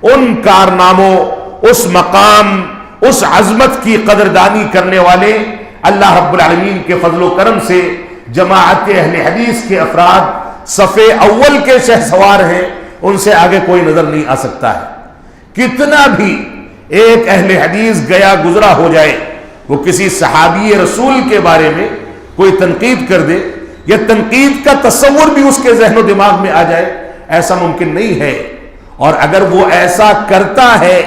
ان کارناموں، اس مقام، اس عظمت کی قدردانی کرنے والے اللہ رب العالمین کے فضل و کرم سے جماعت اہل حدیث کے افراد صف اول کے شہسوار ہیں. ان سے آگے کوئی نظر نہیں آ سکتا ہے. کتنا بھی ایک اہل حدیث گیا گزرا ہو جائے، وہ کسی صحابی رسول کے بارے میں کوئی تنقید کر دے یا تنقید کا تصور بھی اس کے ذہن و دماغ میں آ جائے، ایسا ممکن نہیں ہے. اور اگر وہ ایسا کرتا ہے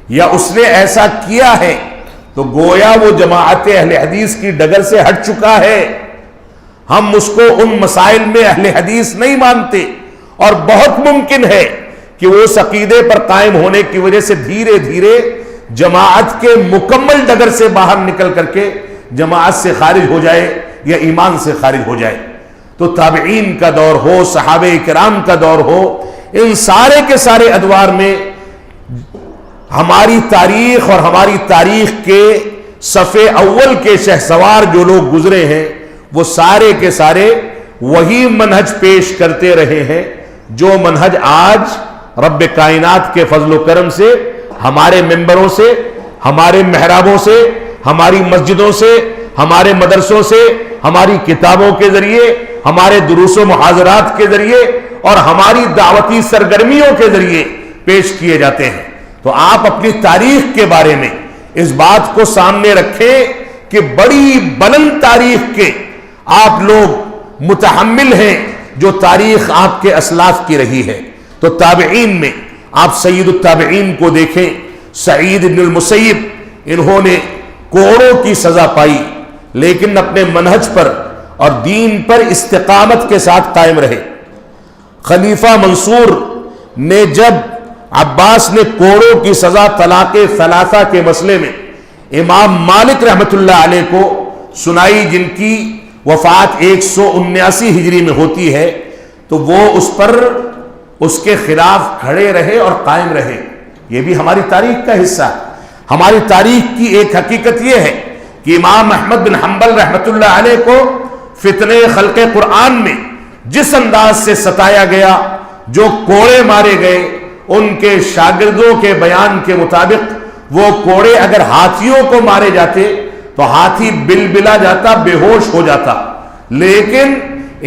یا اس نے ایسا کیا ہے تو گویا وہ جماعت اہل حدیث کی ڈگر سے ہٹ چکا ہے. ہم اس کو ان مسائل میں اہل حدیث نہیں مانتے، اور بہت ممکن ہے کہ وہ اس عقیدے پر قائم ہونے کی وجہ سے دھیرے دھیرے جماعت کے مکمل ڈگر سے باہر نکل کر کے جماعت سے خارج ہو جائے یا ایمان سے خارج ہو جائے. تو تابعین کا دور ہو، صحابہ کرام کا دور ہو، ان سارے کے سارے ادوار میں ہماری تاریخ اور ہماری تاریخ کے صف اول کے شہسوار جو لوگ گزرے ہیں وہ سارے کے سارے وہی منہج پیش کرتے رہے ہیں جو منہج آج رب کائنات کے فضل و کرم سے ہمارے ممبروں سے، ہمارے محرابوں سے، ہماری مسجدوں سے، ہمارے مدرسوں سے، ہماری کتابوں کے ذریعے، ہمارے دروس و محاضرات کے ذریعے اور ہماری دعوتی سرگرمیوں کے ذریعے پیش کیے جاتے ہیں. تو آپ اپنی تاریخ کے بارے میں اس بات کو سامنے رکھیں کہ بڑی بلند تاریخ کے آپ لوگ متحمل ہیں جو تاریخ آپ کے اسلاف کی رہی ہے. تو تابعین میں آپ سید التابعین کو دیکھیں، سعید بن المسیب، انہوں نے کوڑوں کی سزا پائی لیکن اپنے منہج پر اور دین پر استقامت کے ساتھ قائم رہے. خلیفہ منصور نے جب عباس نے کوڑوں کی سزا طلاق ثلاثہ کے مسئلے میں امام مالک رحمت اللہ علیہ کو سنائی، جن کی وفات 179 ہجری میں ہوتی ہے، تو وہ اس پر اس کے خلاف کھڑے رہے اور قائم رہے. یہ بھی ہماری تاریخ کا حصہ ہے. ہماری تاریخ کی ایک حقیقت یہ ہے کہ امام احمد بن حنبل رحمت اللہ علیہ کو فتنہ خلق قرآن میں جس انداز سے ستایا گیا، جو کوڑے مارے گئے، ان کے شاگردوں کے بیان کے مطابق وہ کوڑے اگر ہاتھیوں کو مارے جاتے تو ہاتھی بلبلا جاتا، بے ہوش ہو جاتا. لیکن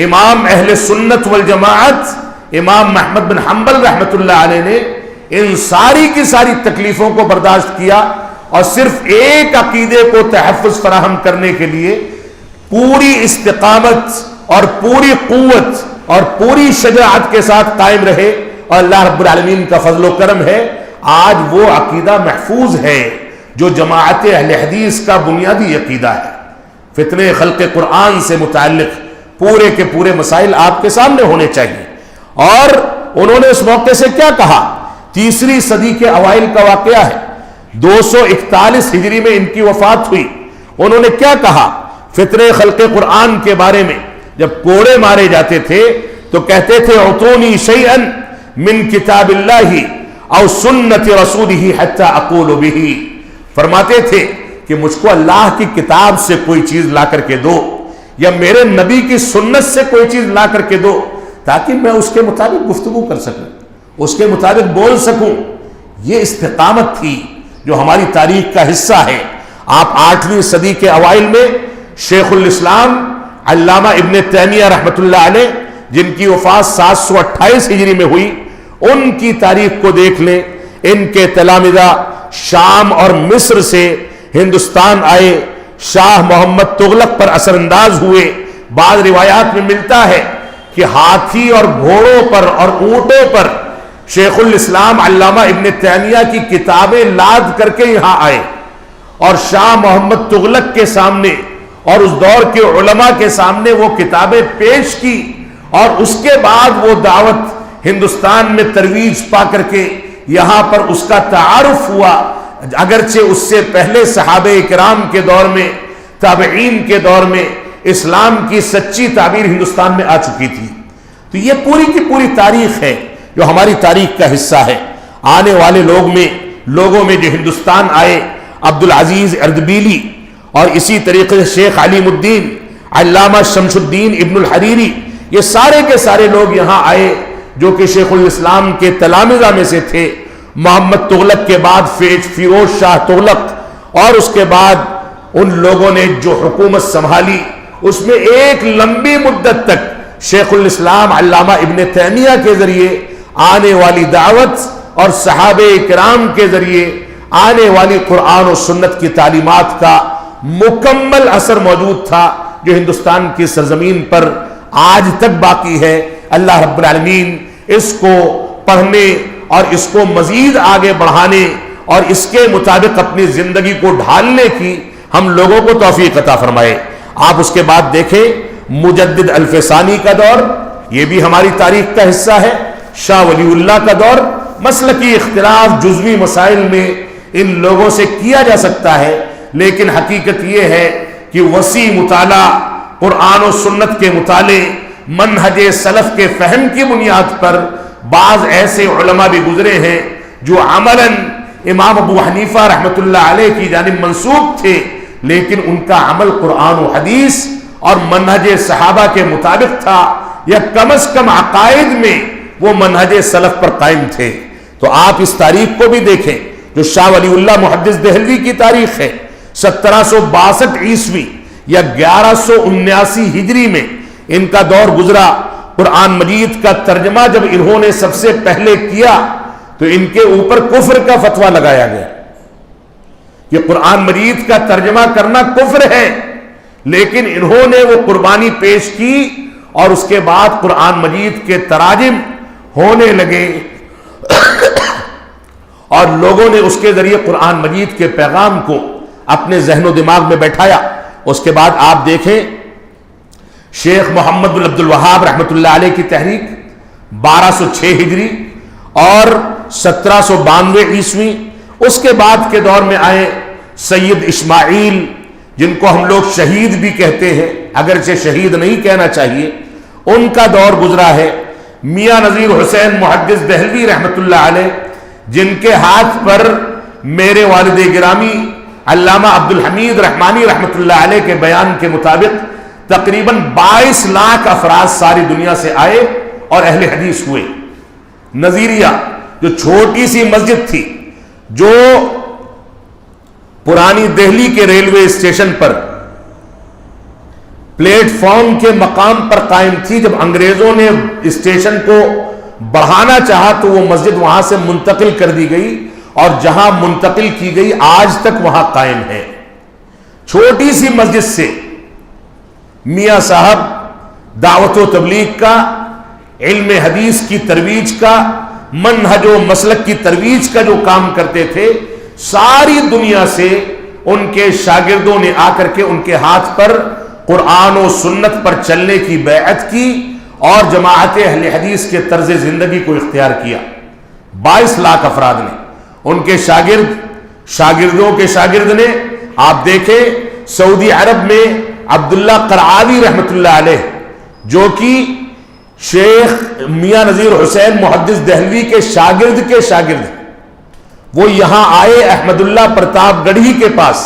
امام اہل سنت والجماعت امام احمد بن حنبل رحمت اللہ علیہ نے ان ساری کی ساری تکلیفوں کو برداشت کیا اور صرف ایک عقیدے کو تحفظ فراہم کرنے کے لیے پوری استقامت اور پوری قوت اور پوری شجاعت کے ساتھ قائم رہے. اور اللہ رب العالمین کا فضل و کرم ہے، آج وہ عقیدہ محفوظ ہے جو جماعت اہل حدیث کا بنیادی عقیدہ ہے. فتنہ خلق قرآن سے متعلق پورے کے پورے مسائل آپ کے سامنے ہونے چاہیے. اور انہوں نے اس موقع سے کیا کہا؟ 3 صدی کے اوائل کا واقعہ ہے، 241 ہجری میں ان کی وفات ہوئی. انہوں نے کیا کہا فتنہ خلق قرآن کے بارے میں؟ جب کوڑے مارے جاتے تھے تو کہتے تھے اعطونی شیئا من کتاب اللہ او سنت رسولہ حتی اقول بہ. فرماتے تھے کہ مجھ کو اللہ کی کتاب سے کوئی چیز لا کر کے دو یا میرے نبی کی سنت سے کوئی چیز لا کر کے دو تاکہ میں اس کے مطابق گفتگو کر سکوں، اس کے مطابق بول سکوں. یہ استقامت تھی جو ہماری تاریخ کا حصہ ہے. آپ 8ویں صدی کے اوائل میں شیخ الاسلام علامہ ابن تیمیہ رحمت اللہ علیہ، جن کی وفات 728 ہجری میں ہوئی، ان کی تاریخ کو دیکھ لیں. ان کے تلامذہ شام اور مصر سے ہندوستان آئے، شاہ محمد تغلق پر اثر انداز ہوئے. بعض روایات میں ملتا ہے کہ ہاتھی اور گھوڑوں پر اور اونٹوں پر شیخ الاسلام علامہ ابن تیمیہ کی کتابیں لاد کر کے یہاں آئے اور شاہ محمد تغلق کے سامنے اور اس دور کے علماء کے سامنے وہ کتابیں پیش کی، اور اس کے بعد وہ دعوت ہندوستان میں ترویج پا کر کے یہاں پر اس کا تعارف ہوا، اگرچہ اس سے پہلے صحابہ کرام کے دور میں، تابعین کے دور میں اسلام کی سچی تعبیر ہندوستان میں آ چکی تھی۔ تو یہ پوری کی پوری تاریخ ہے جو ہماری تاریخ کا حصہ ہے۔ آنے والے لوگوں میں جو ہندوستان آئے، عبدالعزیز اردبیلی اور اسی طریقے سے شیخ علیم الدین، علامہ شمس الدین ابن الحریری، یہ سارے کے سارے لوگ یہاں آئے جو کہ شیخ الاسلام کے تلامذہ میں سے تھے۔ محمد تغلق کے بعد فیروز شاہ تغلق، اور اس کے بعد ان لوگوں نے جو حکومت سنبھالی اس میں ایک لمبی مدت تک شیخ الاسلام علامہ ابن تیمیہ کے ذریعے آنے والی دعوت اور صحابہ کرام کے ذریعے آنے والی قرآن و سنت کی تعلیمات کا مکمل اثر موجود تھا، جو ہندوستان کی سرزمین پر آج تک باقی ہے۔ اللہ رب العالمین اس کو پڑھنے اور اس کو مزید آگے بڑھانے اور اس کے مطابق اپنی زندگی کو ڈھالنے کی ہم لوگوں کو توفیق عطا فرمائے۔ آپ اس کے بعد دیکھیں مجدد الفسانی کا دور، یہ بھی ہماری تاریخ کا حصہ ہے۔ شاہ ولی اللہ کا دور، مسلکی اختلاف جزوی مسائل میں ان لوگوں سے کیا جا سکتا ہے، لیکن حقیقت یہ ہے کہ وسیع مطالعہ، قرآن و سنت کے مطالعے، منہج سلف کے فہم کی بنیاد پر بعض ایسے علماء بھی گزرے ہیں جو عملاً امام ابو حنیفہ رحمۃ اللہ علیہ کی جانب منسوب تھے، لیکن ان کا عمل قرآن و حدیث اور منہج صحابہ کے مطابق تھا، یا کم از کم عقائد میں وہ منہج سلف پر قائم تھے۔ تو آپ اس تاریخ کو بھی دیکھیں جو شاہ ولی اللہ محدث دہلوی کی تاریخ ہے، 1762 عیسوی یا 1179 ہجری میں ان کا دور گزرا۔ قرآن مجید کا ترجمہ جب انہوں نے سب سے پہلے کیا تو ان کے اوپر کفر کا فتویٰ لگایا گیا کہ قرآن مجید کا ترجمہ کرنا کفر ہے، لیکن انہوں نے وہ قربانی پیش کی اور اس کے بعد قرآن مجید کے تراجم ہونے لگے اور لوگوں نے اس کے ذریعے قرآن مجید کے پیغام کو اپنے ذہن و دماغ میں بیٹھایا۔ اس کے بعد آپ دیکھیں شیخ محمد بن عبد الوہاب رحمۃ اللہ علیہ کی تحریک 1206 ہجری اور 1792 عیسوی۔ اس کے بعد کے دور میں آئے سید اسماعیل، جن کو ہم لوگ شہید بھی کہتے ہیں، اگرچہ شہید نہیں کہنا چاہیے، ان کا دور گزرا ہے۔ میاں نذیر حسین محدث دہلوی رحمۃ اللہ علیہ، جن کے ہاتھ پر میرے والد گرامی علامہ عبدالحمید رحمانی رحمۃ اللہ علیہ کے بیان کے مطابق تقریباً 22 لاکھ افراد ساری دنیا سے آئے اور اہل حدیث ہوئے۔ نظیریہ جو چھوٹی سی مسجد تھی جو پرانی دہلی کے ریلوے اسٹیشن پر پلیٹ فارم کے مقام پر قائم تھی، جب انگریزوں نے اسٹیشن کو بڑھانا چاہا تو وہ مسجد وہاں سے منتقل کر دی گئی، اور جہاں منتقل کی گئی آج تک وہاں قائم ہے۔ چھوٹی سی مسجد سے میاں صاحب دعوت و تبلیغ کا، علم حدیث کی ترویج کا، منہج و مسلک کی ترویج کا جو کام کرتے تھے، ساری دنیا سے ان کے شاگردوں نے آ کر کے ان کے ہاتھ پر قرآن و سنت پر چلنے کی بیعت کی اور جماعت اہل حدیث کے طرز زندگی کو اختیار کیا۔ 22 لاکھ افراد نے، ان کے شاگردوں کے شاگرد نے، آپ دیکھیں سعودی عرب میں عبداللہ قرعاوی رحمۃ اللہ علیہ، جو کہ شیخ میاں نذیر حسین محدث دہلوی کے شاگرد، وہ یہاں آئے احمد اللہ پرتاپ گڑھی کے پاس،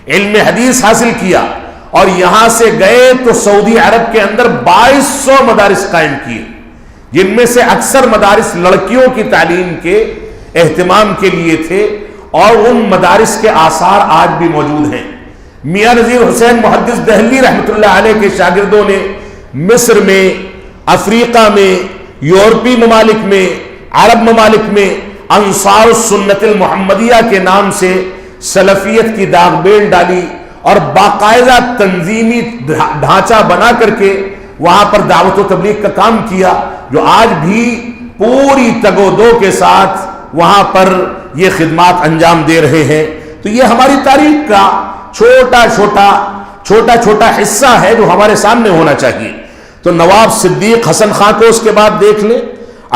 علم حدیث حاصل کیا اور یہاں سے گئے تو سعودی عرب کے اندر 2200 مدارس قائم کیے، جن میں سے اکثر مدارس لڑکیوں کی تعلیم کے اہتمام کے لیے تھے، اور ان مدارس کے آثار آج بھی موجود ہیں۔ میاں نذیر حسین محدث دہلوی رحمۃ اللہ علیہ کے شاگردوں نے مصر میں، افریقہ میں، یورپی ممالک میں، عرب ممالک میں انصار السنت المحمدیہ کے نام سے سلفیت کی داغ بیل ڈالی اور باقاعدہ تنظیمی ڈھانچہ بنا کر کے وہاں پر دعوت و تبلیغ کا کام کیا، جو آج بھی پوری تگ و دو کے ساتھ وہاں پر یہ خدمات انجام دے رہے ہیں۔ تو یہ ہماری تاریخ کا چھوٹا چھوٹا حصہ ہے جو ہمارے سامنے ہونا چاہیے. تو نواب صدیق حسن خان کو اس کے بعد دیکھ لیں.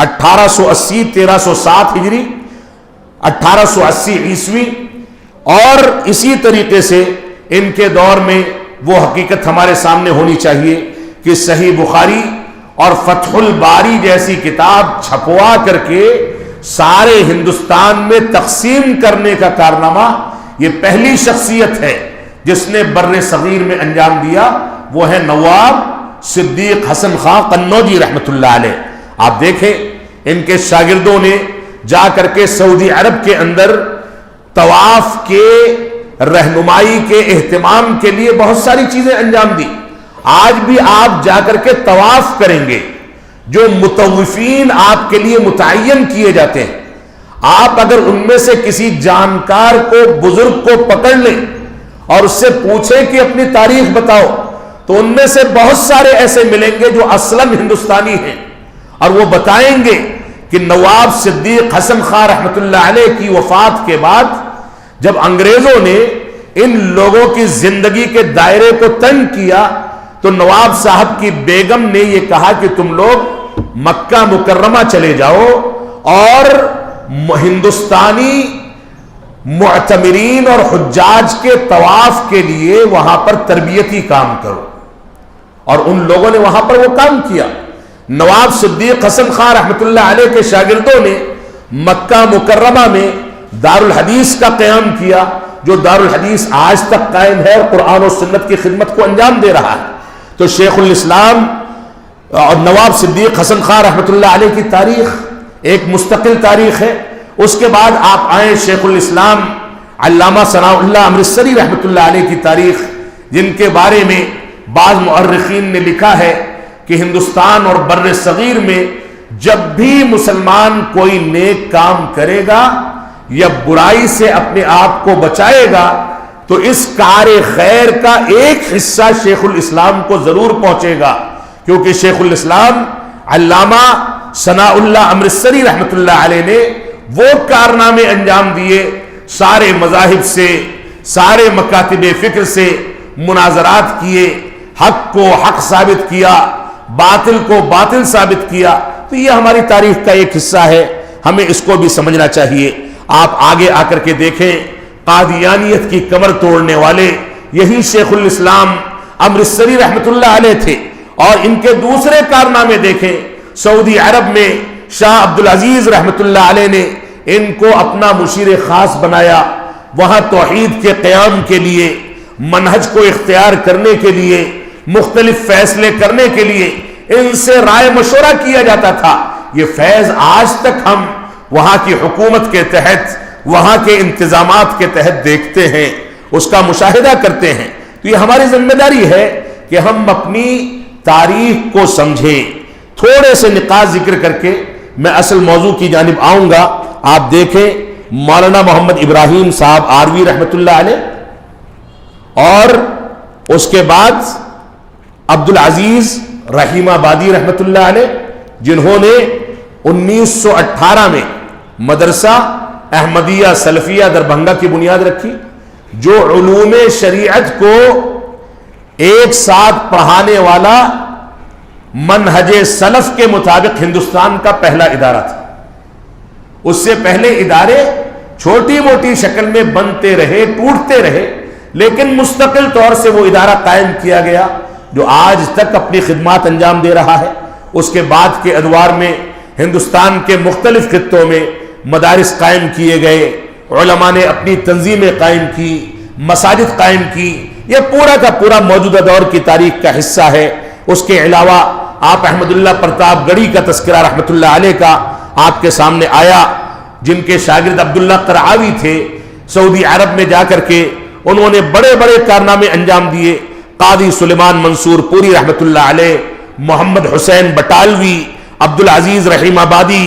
1880 1307 ہجری 1880 عیسوی. اور اسی طریقے سے ان کے دور میں وہ حقیقت ہمارے سامنے ہونی چاہیے کہ صحیح بخاری اور فتح الباری جیسی کتاب چھپوا کر کے سارے ہندوستان میں تقسیم کرنے کا کارنامہ یہ پہلی شخصیت ہے جس نے بر صغیر میں انجام دیا. وہ ہے نواب صدیق حسن خان قنوجی رحمت اللہ علیہ. آپ دیکھیں ان کے شاگردوں نے جا کر کے سعودی عرب کے اندر طواف کے رہنمائی کے اہتمام کے لیے بہت ساری چیزیں انجام دی. آج بھی آپ جا کر کے طواف کریں گے، جو مطوفین آپ کے لیے متعین کیے جاتے ہیں، آپ اگر ان میں سے کسی جانکار کو، بزرگ کو پکڑ لیں اور اس سے پوچھیں کہ اپنی تاریخ بتاؤ، تو ان میں سے بہت سارے ایسے ملیں گے جو اصلاً ہندوستانی ہیں، اور وہ بتائیں گے کہ نواب صدیق حسن خان رحمت اللہ علیہ کی وفات کے بعد جب انگریزوں نے ان لوگوں کی زندگی کے دائرے کو تنگ کیا تو نواب صاحب کی بیگم نے یہ کہا کہ تم لوگ مکہ مکرمہ چلے جاؤ اور ہندوستانی معتمرین اور حجاج کے طواف کے لیے وہاں پر تربیتی کام کرو. اور ان لوگوں نے وہاں پر وہ کام کیا. نواب صدیق حسن خان رحمت اللہ علیہ کے شاگردوں نے مکہ مکرمہ میں دارالحدیث کا قیام کیا، جو دارالحدیث آج تک قائم ہے اور قرآن و سنت کی خدمت کو انجام دے رہا ہے. تو شیخ الاسلام اور نواب صدیق حسن خان رحمت اللہ علیہ کی تاریخ ایک مستقل تاریخ ہے. اس کے بعد آپ آئیں شیخ الاسلام علامہ ثناء اللہ امرتسری رحمت اللہ علیہ کی تاریخ، جن کے بارے میں بعض مؤرخین نے لکھا ہے کہ ہندوستان اور بر صغیر میں جب بھی مسلمان کوئی نیک کام کرے گا یا برائی سے اپنے آپ کو بچائے گا تو اس کار خیر کا ایک حصہ شیخ الاسلام کو ضرور پہنچے گا، کیونکہ شیخ الاسلام علامہ ثناء اللہ امرتسری رحمت اللہ علیہ نے وہ کارنامے انجام دیے، سارے مذاہب سے، سارے مکاتب فکر سے مناظرات کیے، حق کو حق ثابت کیا، باطل کو باطل ثابت کیا. تو یہ ہماری تاریخ کا ایک حصہ ہے، ہمیں اس کو بھی سمجھنا چاہیے. آپ آگے آ کر کے دیکھیں قادیانیت کی کمر توڑنے والے یہی شیخ الاسلام امرتسری رحمت اللہ علیہ تھے. اور ان کے دوسرے کارنامے دیکھیں. سعودی عرب میں شاہ عبدالعزیز رحمت اللہ علیہ نے ان کو اپنا مشیر خاص بنایا. وہاں توحید کے قیام کے لیے، منہج کو اختیار کرنے کے لیے، مختلف فیصلے کرنے کے لیے ان سے رائے مشورہ کیا جاتا تھا. یہ فیض آج تک ہم وہاں کی حکومت کے تحت، وہاں کے انتظامات کے تحت دیکھتے ہیں، اس کا مشاہدہ کرتے ہیں. تو یہ ہماری ذمہ داری ہے کہ ہم اپنی تاریخ کو سمجھیں. تھوڑے سے نقاط ذکر کر کے میں اصل موضوع کی جانب آؤں گا. آپ دیکھیں مولانا محمد ابراہیم صاحب آروی رحمت اللہ علیہ، اور اس کے بعد عبدالعزیز رحیم آبادی رحمت اللہ علیہ، جنہوں نے 1918 میں مدرسہ احمدیہ سلفیہ دربھنگا کی بنیاد رکھی، جو علوم شریعت کو ایک ساتھ پڑھانے والا منہج سلف کے مطابق ہندوستان کا پہلا ادارہ تھا. اس سے پہلے ادارے چھوٹی موٹی شکل میں بنتے رہے، ٹوٹتے رہے، لیکن مستقل طور سے وہ ادارہ قائم کیا گیا جو آج تک اپنی خدمات انجام دے رہا ہے. اس کے بعد کے ادوار میں ہندوستان کے مختلف خطوں میں مدارس قائم کیے گئے، علماء نے اپنی تنظیمیں قائم کی، مساجد قائم کی. یہ پورا کا پورا موجودہ دور کی تاریخ کا حصہ ہے. اس کے علاوہ آپ احمد اللہ پرتاپ گڑھی کا تذکرہ رحمت اللہ علیہ کا آپ کے سامنے آیا، جن کے شاگرد عبداللہ قرعاوی تھے. سعودی عرب میں جا کر کے انہوں نے بڑے بڑے کارنامے انجام دیے. قاضی سلیمان منصور پوری رحمت اللہ علیہ، محمد حسین بٹالوی، عبدالعزیز رحیم آبادی،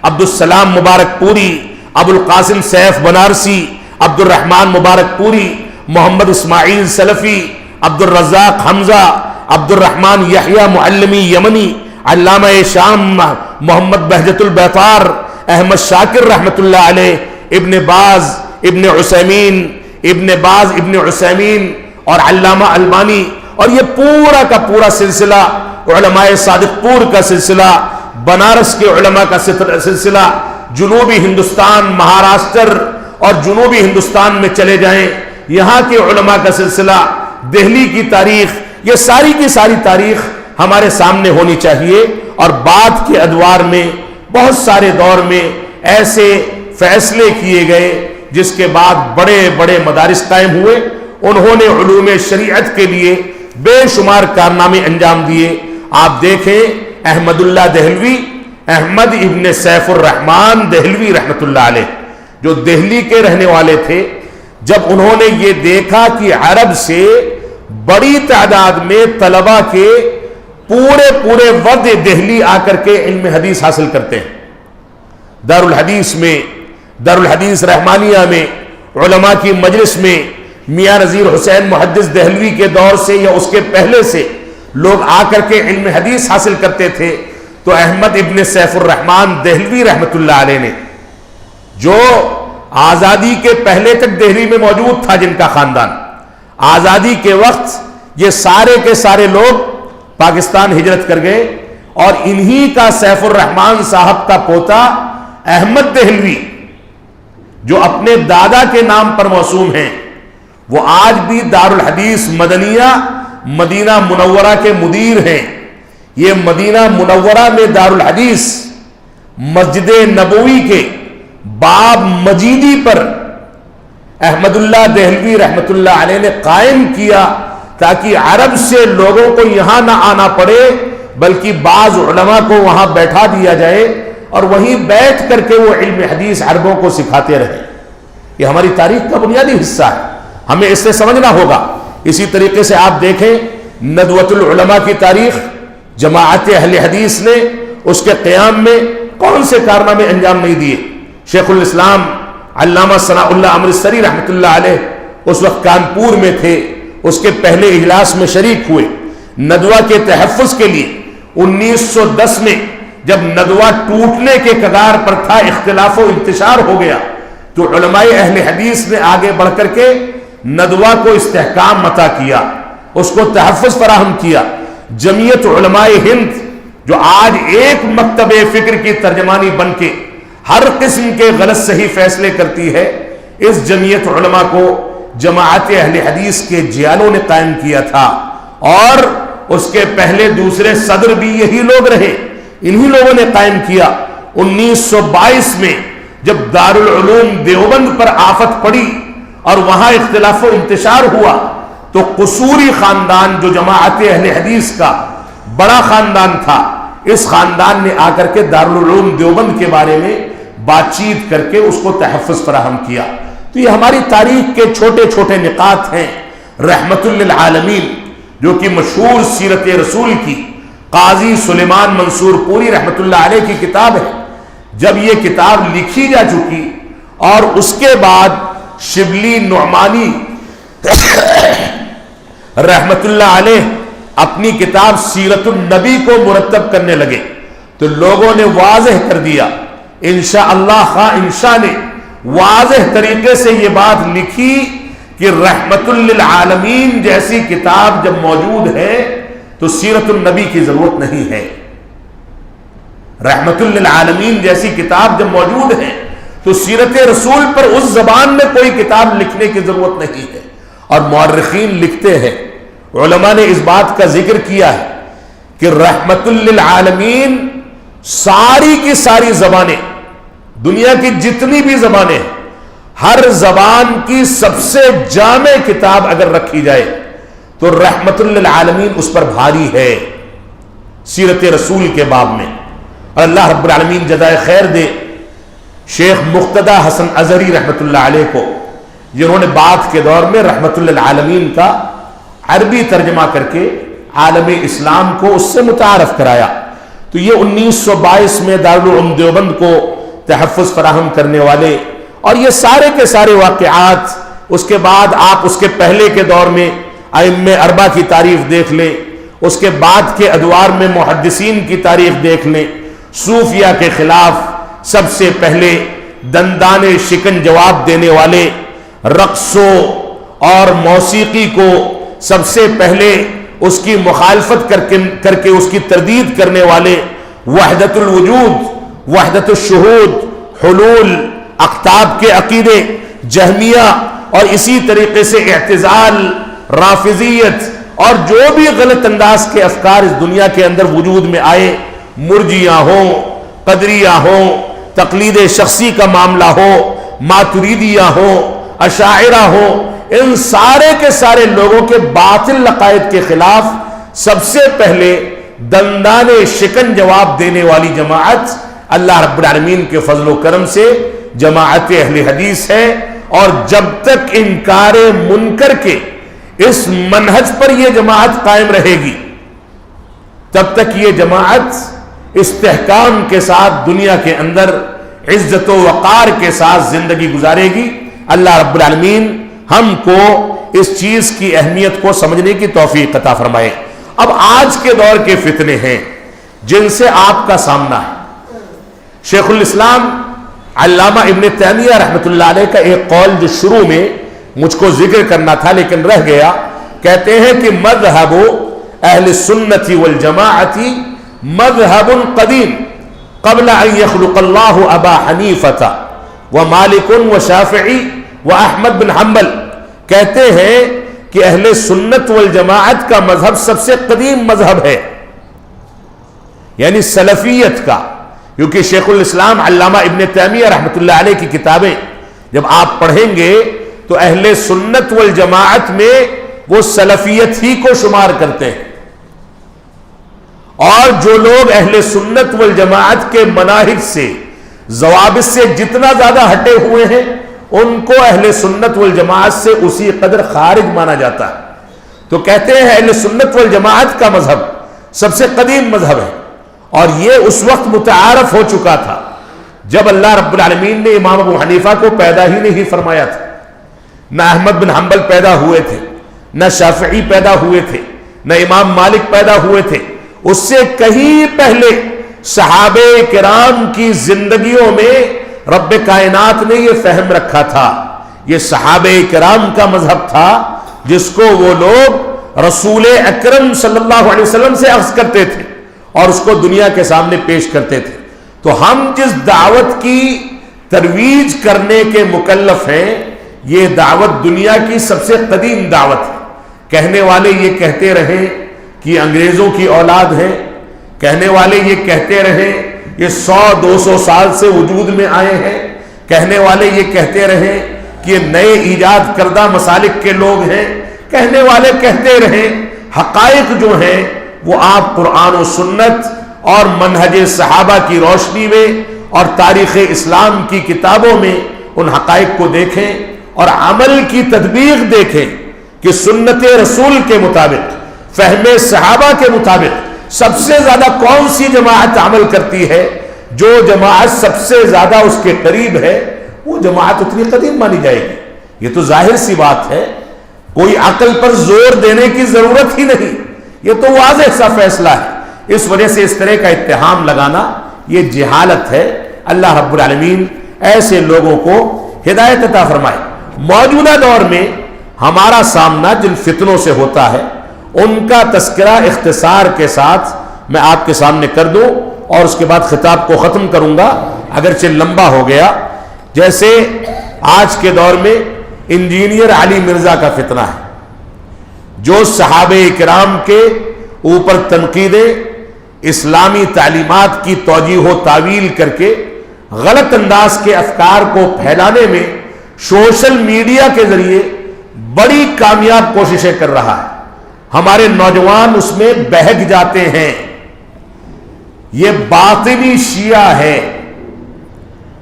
عبدالسلام مبارک پوری، ابو القاسم سیف بنارسی، عبد الرحمن مبارک پوری، محمد اسماعیل سلفی، عبد الرزاق حمزہ، عبد الرحمن یحییٰ معلمی یمنی، علامہ شام محمد بہجت البیطار، احمد شاکر رحمت اللہ علیہ، ابن باز، ابن عثیمین، ابن باز، ابن عثیمین اور علامہ البانی، اور یہ پورا کا پورا سلسلہ علماء صادق پور کا سلسلہ، بنارس کے علماء کا سلسلہ، جنوبی ہندوستان، مہاراشٹر اور جنوبی ہندوستان میں چلے جائیں، یہاں کے علماء کا سلسلہ، دہلی کی تاریخ، یہ ساری کی ساری تاریخ ہمارے سامنے ہونی چاہیے۔ اور بعد کے ادوار میں بہت سارے دور میں ایسے فیصلے کیے گئے جس کے بعد بڑے بڑے مدارس قائم ہوئے، انہوں نے علوم شریعت کے لیے بے شمار کارنامے انجام دیے۔ آپ دیکھیں احمد اللہ دہلوی، احمد ابن سیف الرحمن دہلوی رحمت اللہ علیہ، جو دہلی کے رہنے والے تھے، جب انہوں نے یہ دیکھا کہ عرب سے بڑی تعداد میں طلبہ کے پورے وفد دہلی آ کر کے علم حدیث حاصل کرتے ہیں، دارالحدیث میں، دارالحدیث رحمانیہ میں، علماء کی مجلس میں میاں نذیر حسین محدث دہلوی کے دور سے یا اس کے پہلے سے لوگ آ کر کے علم حدیث حاصل کرتے تھے۔ تو احمد ابن سیف الرحمن دہلوی رحمت اللہ علیہ نے، جو آزادی کے پہلے تک دہلی میں موجود تھا، جن کا خاندان آزادی کے وقت یہ سارے کے سارے لوگ پاکستان ہجرت کر گئے، اور انہی کا سیف الرحمن صاحب کا پوتا احمد دہلوی، جو اپنے دادا کے نام پر موسوم ہیں، وہ آج بھی دارالحدیث مدنیہ مدینہ منورہ کے مدیر ہیں۔ یہ مدینہ منورہ میں دارالحدیث مسجد نبوی کے باب مجیدی پر احمد اللہ دہلوی رحمت اللہ علیہ نے قائم کیا، تاکہ عرب سے لوگوں کو یہاں نہ آنا پڑے، بلکہ بعض علماء کو وہاں بیٹھا دیا جائے اور وہیں بیٹھ کر کے وہ علم حدیث عربوں کو سکھاتے رہیں۔ یہ ہماری تاریخ کا بنیادی حصہ ہے، ہمیں اس سے سمجھنا ہوگا۔ اسی طریقے سے آپ دیکھیں ندوۃ العلماء کی تاریخ، جماعت اہل حدیث نے اس کے قیام میں کون سے کارنامے انجام نہیں دیے۔ شیخ الاسلام علامہ ثناء اللہ امرتسری رحمت اللہ علیہ اس وقت کانپور میں تھے، اس کے پہلے اجلاس میں شریک ہوئے ندوہ کے تحفظ کے لیے۔ 1910 میں جب ندوہ ٹوٹنے کے کگار پر تھا، اختلاف و انتشار ہو گیا، تو علماء اہل حدیث نے آگے بڑھ کر کے ندوہ کو استحکام عطا کیا، اس کو تحفظ فراہم کیا۔ جمعیت علماء ہند، جو آج ایک مکتب فکر کی ترجمانی بن کے ہر قسم کے غلط صحیح فیصلے کرتی ہے، اس جمعیت علماء کو جماعت اہل حدیث کے جیالوں نے قائم کیا تھا، اور اس کے پہلے دوسرے صدر بھی یہی لوگ رہے، انہی لوگوں نے قائم کیا۔ 1922 میں جب دارالعلوم دیوبند پر آفت پڑی اور وہاں اختلاف و انتشار ہوا، تو قصوری خاندان، جو جماعت اہل حدیث کا بڑا خاندان تھا، اس خاندان نے آ کر کے دارالعلوم دیوبند کے بارے میں بات چیت کر کے اس کو تحفظ فراہم کیا۔ تو یہ ہماری تاریخ کے چھوٹے چھوٹے نقاط ہیں۔ رحمت للعالمین، جو کہ مشہور سیرت رسول کی قاضی سلیمان منصور پوری رحمت اللہ علیہ کی کتاب ہے، جب یہ کتاب لکھی جا چکی اور اس کے بعد شبلی نعمانی رحمت اللہ علیہ اپنی کتاب سیرت النبی کو مرتب کرنے لگے، تو لوگوں نے واضح کر دیا، انشاءاللہ خواہ انشاء نے واضح طریقے سے یہ بات لکھی کہ رحمت للعالمین جیسی کتاب جب موجود ہے تو سیرت النبی کی ضرورت نہیں ہے۔ رحمت للعالمین جیسی کتاب جب موجود ہے تو سیرت رسول پر اس زبان میں کوئی کتاب لکھنے کی ضرورت نہیں ہے۔ اور مورخین لکھتے ہیں، علماء نے اس بات کا ذکر کیا ہے کہ رحمت للعالمین ساری کی ساری زبانیں، دنیا کی جتنی بھی زبانیں، ہر زبان کی سب سے جامع کتاب اگر رکھی جائے تو رحمت للعالمین اس پر بھاری ہے سیرت رسول کے باب میں۔ اور اللہ رب العالمین جزائے خیر دے شیخ مقتدی حسن ازہری رحمت اللہ علیہ کو، جنہوں نے بعد کے دور میں رحمت للعالمین کا عربی ترجمہ کر کے عالم اسلام کو اس سے متعارف کرایا۔ تو یہ 1922 میں دارالعلوم دیوبند کو تحفظ فراہم کرنے والے، اور یہ سارے کے سارے واقعات، اس کے بعد آپ اس کے پہلے کے دور میں ائمہ اربعہ کی تاریخ دیکھ لیں، اس کے بعد کے ادوار میں محدثین کی تاریخ دیکھ لیں، صوفیہ کے خلاف سب سے پہلے دندان شکن جواب دینے والے رقصوں اور موسیقی کو سب سے پہلے اس کی مخالفت کر کے اس کی تردید کرنے والے وحدت الوجود، وحدت الشہود، حلول، اقطاب کے عقیدے، جہمیہ اور اسی طریقے سے اعتزال، رافضیت اور جو بھی غلط انداز کے افکار اس دنیا کے اندر وجود میں آئے، مرجیہ ہوں، قدریہ ہوں، تقلید شخصی کا معاملہ ہو، ماتریدیہ ہو، اشاعرہ ہو، ان سارے کے سارے لوگوں کے باطل عقائد کے خلاف سب سے پہلے دندان شکن جواب دینے والی جماعت اللہ رب العالمین کے فضل و کرم سے جماعت اہل حدیث ہے، اور جب تک انکار منکر کے اس منہج پر یہ جماعت قائم رہے گی تب تک یہ جماعت استحکام کے ساتھ دنیا کے اندر عزت و وقار کے ساتھ زندگی گزارے گی۔ اللہ رب العالمین ہم کو اس چیز کی اہمیت کو سمجھنے کی توفیق عطا فرمائے۔ اب آج کے دور کے فتنے ہیں جن سے آپ کا سامنا ہے۔ شیخ الاسلام علامہ ابن تیمیہ رحمۃ اللہ علیہ کا ایک قول جو شروع میں مجھ کو ذکر کرنا تھا لیکن رہ گیا، کہتے ہیں کہ مذہب اہل سنت والجماعت مذہب قدیم قبل ان یخلق اللہ ابا حنیفۃ ومالک وشافعی واحمد بن حنبل۔ کہتے ہیں کہ اہل سنت والجماعت کا مذہب سب سے قدیم مذہب ہے، یعنی سلفیت کا، کیونکہ شیخ الاسلام علامہ ابن تیمیہ رحمۃ اللہ علیہ کی کتابیں جب آپ پڑھیں گے تو اہل سنت والجماعت میں وہ سلفیت ہی کو شمار کرتے ہیں، اور جو لوگ اہل سنت والجماعت کے مناہج سے، ضوابط سے جتنا زیادہ ہٹے ہوئے ہیں ان کو اہل سنت والجماعت سے اسی قدر خارج مانا جاتا ہے۔ تو کہتے ہیں اہل سنت والجماعت کا مذہب سب سے قدیم مذہب ہے، اور یہ اس وقت متعارف ہو چکا تھا جب اللہ رب العالمین نے امام ابو حنیفہ کو پیدا ہی نہیں فرمایا تھا، نہ احمد بن حنبل پیدا ہوئے تھے، نہ شافعی پیدا ہوئے تھے، نہ امام مالک پیدا ہوئے تھے۔ اس سے کہیں پہلے صحابہ کرام کی زندگیوں میں رب کائنات نے یہ فہم رکھا تھا، یہ صحابہ کرام کا مذہب تھا جس کو وہ لوگ رسول اکرم صلی اللہ علیہ وسلم سے اخذ کرتے تھے اور اس کو دنیا کے سامنے پیش کرتے تھے۔ تو ہم جس دعوت کی ترویج کرنے کے مکلف ہیں یہ دعوت دنیا کی سب سے قدیم دعوت ہے۔ کہنے والے یہ کہتے رہے کہ انگریزوں کی اولاد ہیں، کہنے والے یہ کہتے رہے یہ 100-200 سال سے وجود میں آئے ہیں، کہنے والے یہ کہتے رہے کہ یہ نئے ایجاد کردہ مسالک کے لوگ ہیں، کہنے والے کہتے رہے، حقائق جو ہیں وہ آپ قرآن و سنت اور منہج صحابہ کی روشنی میں اور تاریخ اسلام کی کتابوں میں ان حقائق کو دیکھیں اور عمل کی تطبیق دیکھیں کہ سنت رسول کے مطابق، فہم صحابہ کے مطابق سب سے زیادہ کون سی جماعت عمل کرتی ہے۔ جو جماعت سب سے زیادہ اس کے قریب ہے وہ جماعت اتنی قدیم مانی جائے گی۔ یہ تو ظاہر سی بات ہے، کوئی عقل پر زور دینے کی ضرورت ہی نہیں، یہ تو واضح سا فیصلہ ہے۔ اس وجہ سے اس طرح کا اتہام لگانا یہ جہالت ہے۔ اللہ رب العالمین ایسے لوگوں کو ہدایت عطا فرمائے۔ موجودہ دور میں ہمارا سامنا جن فتنوں سے ہوتا ہے ان کا تذکرہ اختصار کے ساتھ میں آپ کے سامنے کر دوں اور اس کے بعد خطاب کو ختم کروں گا، اگرچہ لمبا ہو گیا۔ جیسے آج کے دور میں انجینئر علی مرزا کا فتنہ ہے، جو صحابہ کرام کے اوپر تنقیدیں، اسلامی تعلیمات کی توجیہ و تعویل کر کے غلط انداز کے افکار کو پھیلانے میں سوشل میڈیا کے ذریعے بڑی کامیاب کوششیں کر رہا ہے۔ ہمارے نوجوان اس میں بہک جاتے ہیں۔ یہ باطنی شیعہ ہے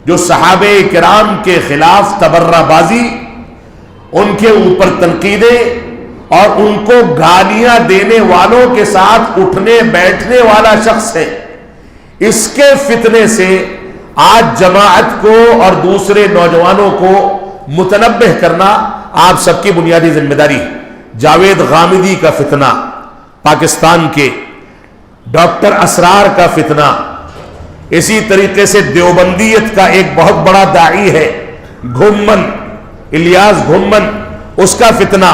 جو صحابہ کرام کے خلاف تبرہ بازی، ان کے اوپر تنقیدیں اور ان کو گالیاں دینے والوں کے ساتھ اٹھنے بیٹھنے والا شخص ہے۔ اس کے فتنے سے آج جماعت کو اور دوسرے نوجوانوں کو متنبہ کرنا آپ سب کی بنیادی ذمہ داری ہے۔ جاوید غامدی کا فتنہ، پاکستان کے ڈاکٹر اسرار کا فتنہ، اسی طریقے سے دیوبندیت کا ایک بہت بڑا داعی ہے گھمن، الیاس گھمن اس کا فتنہ،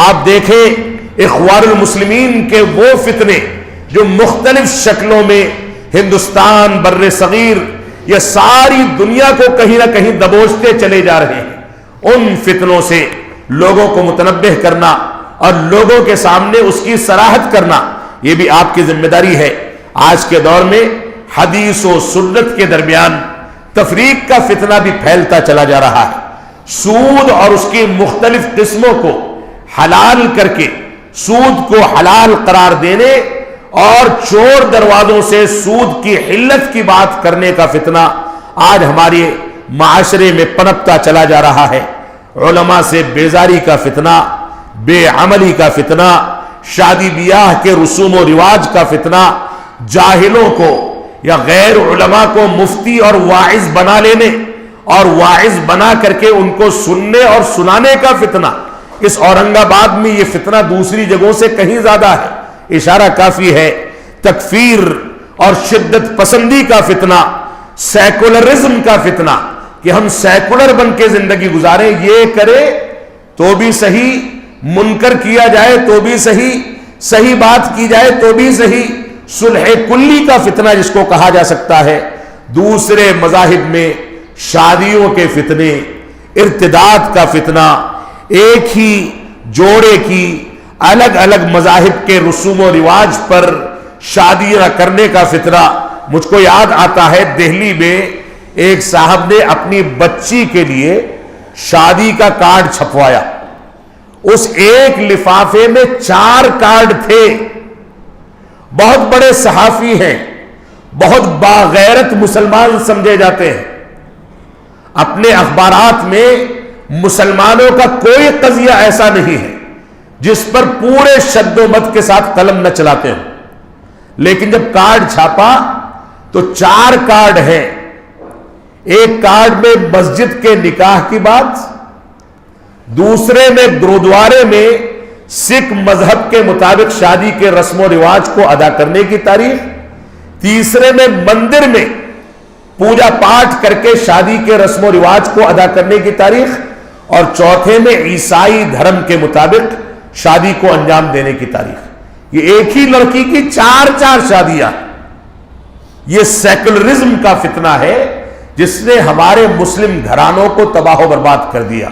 آپ دیکھیں اخوان المسلمین کے وہ فتنے جو مختلف شکلوں میں ہندوستان، بر صغیر، یہ ساری دنیا کو کہیں نہ کہیں دبوچتے چلے جا رہے ہیں، ان فتنوں سے لوگوں کو متنبہ کرنا اور لوگوں کے سامنے اس کی صراحت کرنا، یہ بھی آپ کی ذمہ داری ہے۔ آج کے دور میں حدیث و سنت کے درمیان تفریق کا فتنہ بھی پھیلتا چلا جا رہا ہے۔ سود اور اس کی مختلف قسموں کو حلال کر کے سود کو حلال قرار دینے اور چور دروازوں سے سود کی حلت کی بات کرنے کا فتنہ آج ہمارے معاشرے میں پنپتا چلا جا رہا ہے۔ علماء سے بیزاری کا فتنہ، بے عملی کا فتنہ، شادی بیاہ کے رسوم و رواج کا فتنہ، جاہلوں کو یا غیر علماء کو مفتی اور واعظ بنا لینے اور واعظ بنا کر کے ان کو سننے اور سنانے کا فتنہ، اس اورنگ آباد میں یہ فتنہ دوسری جگہوں سے کہیں زیادہ ہے، اشارہ کافی ہے۔ تکفیر اور شدت پسندی کا فتنہ، سیکولرزم کا فتنہ کہ ہم سیکولر بن کے زندگی گزاریں، یہ کرے تو بھی صحیح، منکر کیا جائے تو بھی صحیح، صحیح بات کی جائے تو بھی صحیح، صلح کلی کا فتنہ جس کو کہا جا سکتا ہے۔ دوسرے مذاہب میں شادیوں کے فتنے، ارتداد کا فتنہ، ایک ہی جوڑے کی الگ الگ مذاہب کے رسوم و رواج پر شادیاں کرنے کا فتنہ۔ مجھ کو یاد آتا ہے دہلی میں ایک صاحب نے اپنی بچی کے لیے شادی کا کارڈ چھپوایا، اس ایک لفافے میں 4 کارڈ تھے۔ بہت بڑے صحافی ہیں، بہت باغیرت مسلمان سمجھے جاتے ہیں، اپنے اخبارات میں مسلمانوں کا کوئی قضیہ ایسا نہیں ہے جس پر پورے شد و مد کے ساتھ قلم نہ چلاتے ہوں، لیکن جب کارڈ چھاپا تو 4 کارڈ ہیں۔ ایک کارڈ میں مسجد کے نکاح کی بات، دوسرے میں گرودوارے میں سکھ مذہب کے مطابق شادی کے رسم و رواج کو ادا کرنے کی تاریخ، تیسرے میں مندر میں پوجا پاٹ کر کے شادی کے رسم و رواج کو ادا کرنے کی تاریخ، اور چوتھے میں عیسائی دھرم کے مطابق شادی کو انجام دینے کی تاریخ۔ یہ ایک ہی لڑکی کی 4 شادیاں۔ یہ سیکولرزم کا فتنہ ہے جس نے ہمارے مسلم گھرانوں کو تباہ و برباد کر دیا۔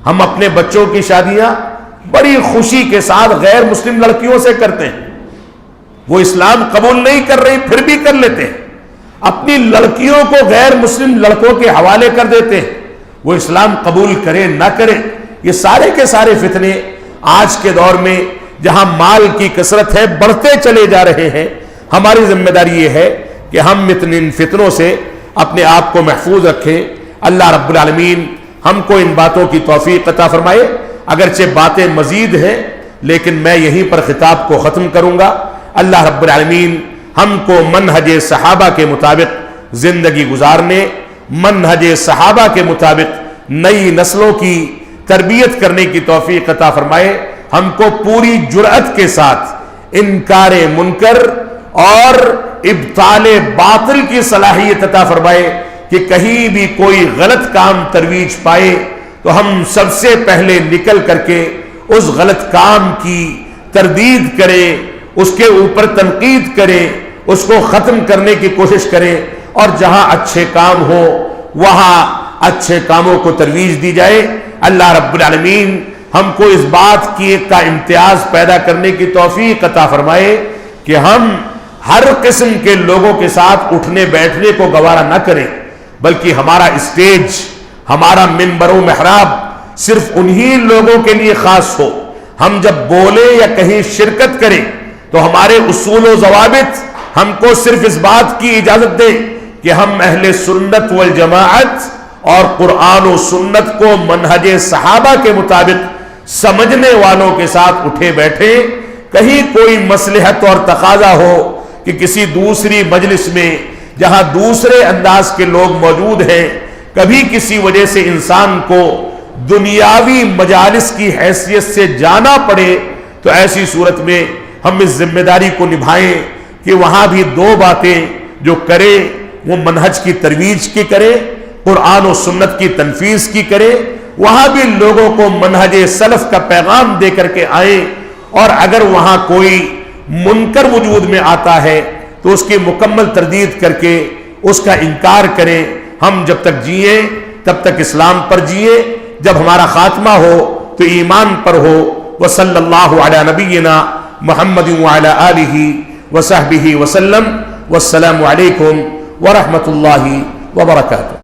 ہم اپنے بچوں کی شادیاں بڑی خوشی کے ساتھ غیر مسلم لڑکیوں سے کرتے ہیں، وہ اسلام قبول نہیں کر رہی پھر بھی کر لیتے ہیں، اپنی لڑکیوں کو غیر مسلم لڑکوں کے حوالے کر دیتے ہیں، وہ اسلام قبول کرے نہ کرے۔ یہ سارے کے سارے فتنے آج کے دور میں جہاں مال کی کثرت ہے بڑھتے چلے جا رہے ہیں۔ ہماری ذمہ داری یہ ہے کہ ہم ان فتنوں سے اپنے آپ کو محفوظ رکھیں۔ اللہ رب العالمین ہم کو ان باتوں کی توفیق عطا فرمائے۔ اگرچہ باتیں مزید ہیں لیکن میں یہیں پر خطاب کو ختم کروں گا۔ اللہ رب العالمین ہم کو منہج صحابہ کے مطابق زندگی گزارنے، منہج صحابہ کے مطابق نئی نسلوں کی تربیت کرنے کی توفیق عطا فرمائے۔ ہم کو پوری جرأت کے ساتھ انکار منکر اور ابطال باطل کی صلاحیت عطا فرمائے کہ کہیں بھی کوئی غلط کام ترویج پائے تو ہم سب سے پہلے نکل کر کے اس غلط کام کی تردید کریں، اس کے اوپر تنقید کریں، اس کو ختم کرنے کی کوشش کریں، اور جہاں اچھے کام ہو وہاں اچھے کاموں کو ترویج دی جائے۔ اللہ رب العالمین ہم کو اس بات کی کا امتیاز پیدا کرنے کی توفیق عطا فرمائے کہ ہم ہر قسم کے لوگوں کے ساتھ اٹھنے بیٹھنے کو گوارا نہ کریں، بلکہ ہمارا اسٹیج، ہمارا منبر و محراب صرف انہی لوگوں کے لیے خاص ہو۔ ہم جب بولیں یا کہیں شرکت کریں تو ہمارے اصول و ضوابط ہم کو صرف اس بات کی اجازت دیں کہ ہم اہل سنت والجماعت اور قرآن و سنت کو منہج صحابہ کے مطابق سمجھنے والوں کے ساتھ اٹھے بیٹھے۔ کہیں کوئی مصلحت اور تقاضا ہو کہ کسی دوسری مجلس میں جہاں دوسرے انداز کے لوگ موجود ہیں، کبھی کسی وجہ سے انسان کو دنیاوی مجالس کی حیثیت سے جانا پڑے تو ایسی صورت میں ہم اس ذمہ داری کو نبھائیں کہ وہاں بھی 2 باتیں جو کریں وہ منہج کی ترویج کی کریں، قرآن و سنت کی تنفیذ کی کریں، وہاں بھی لوگوں کو منہج سلف کا پیغام دے کر کے آئیں، اور اگر وہاں کوئی منکر وجود میں آتا ہے تو اس کی مکمل تردید کر کے اس کا انکار کریں۔ ہم جب تک جیئیں تب تک اسلام پر جیئیں، جب ہمارا خاتمہ ہو تو ایمان پر ہو۔ وصلی اللہ علی نبینا محمد وعلی آلہ وصحبہ وسلم، والسلام علیکم ورحمۃ اللہ وبرکاتہ۔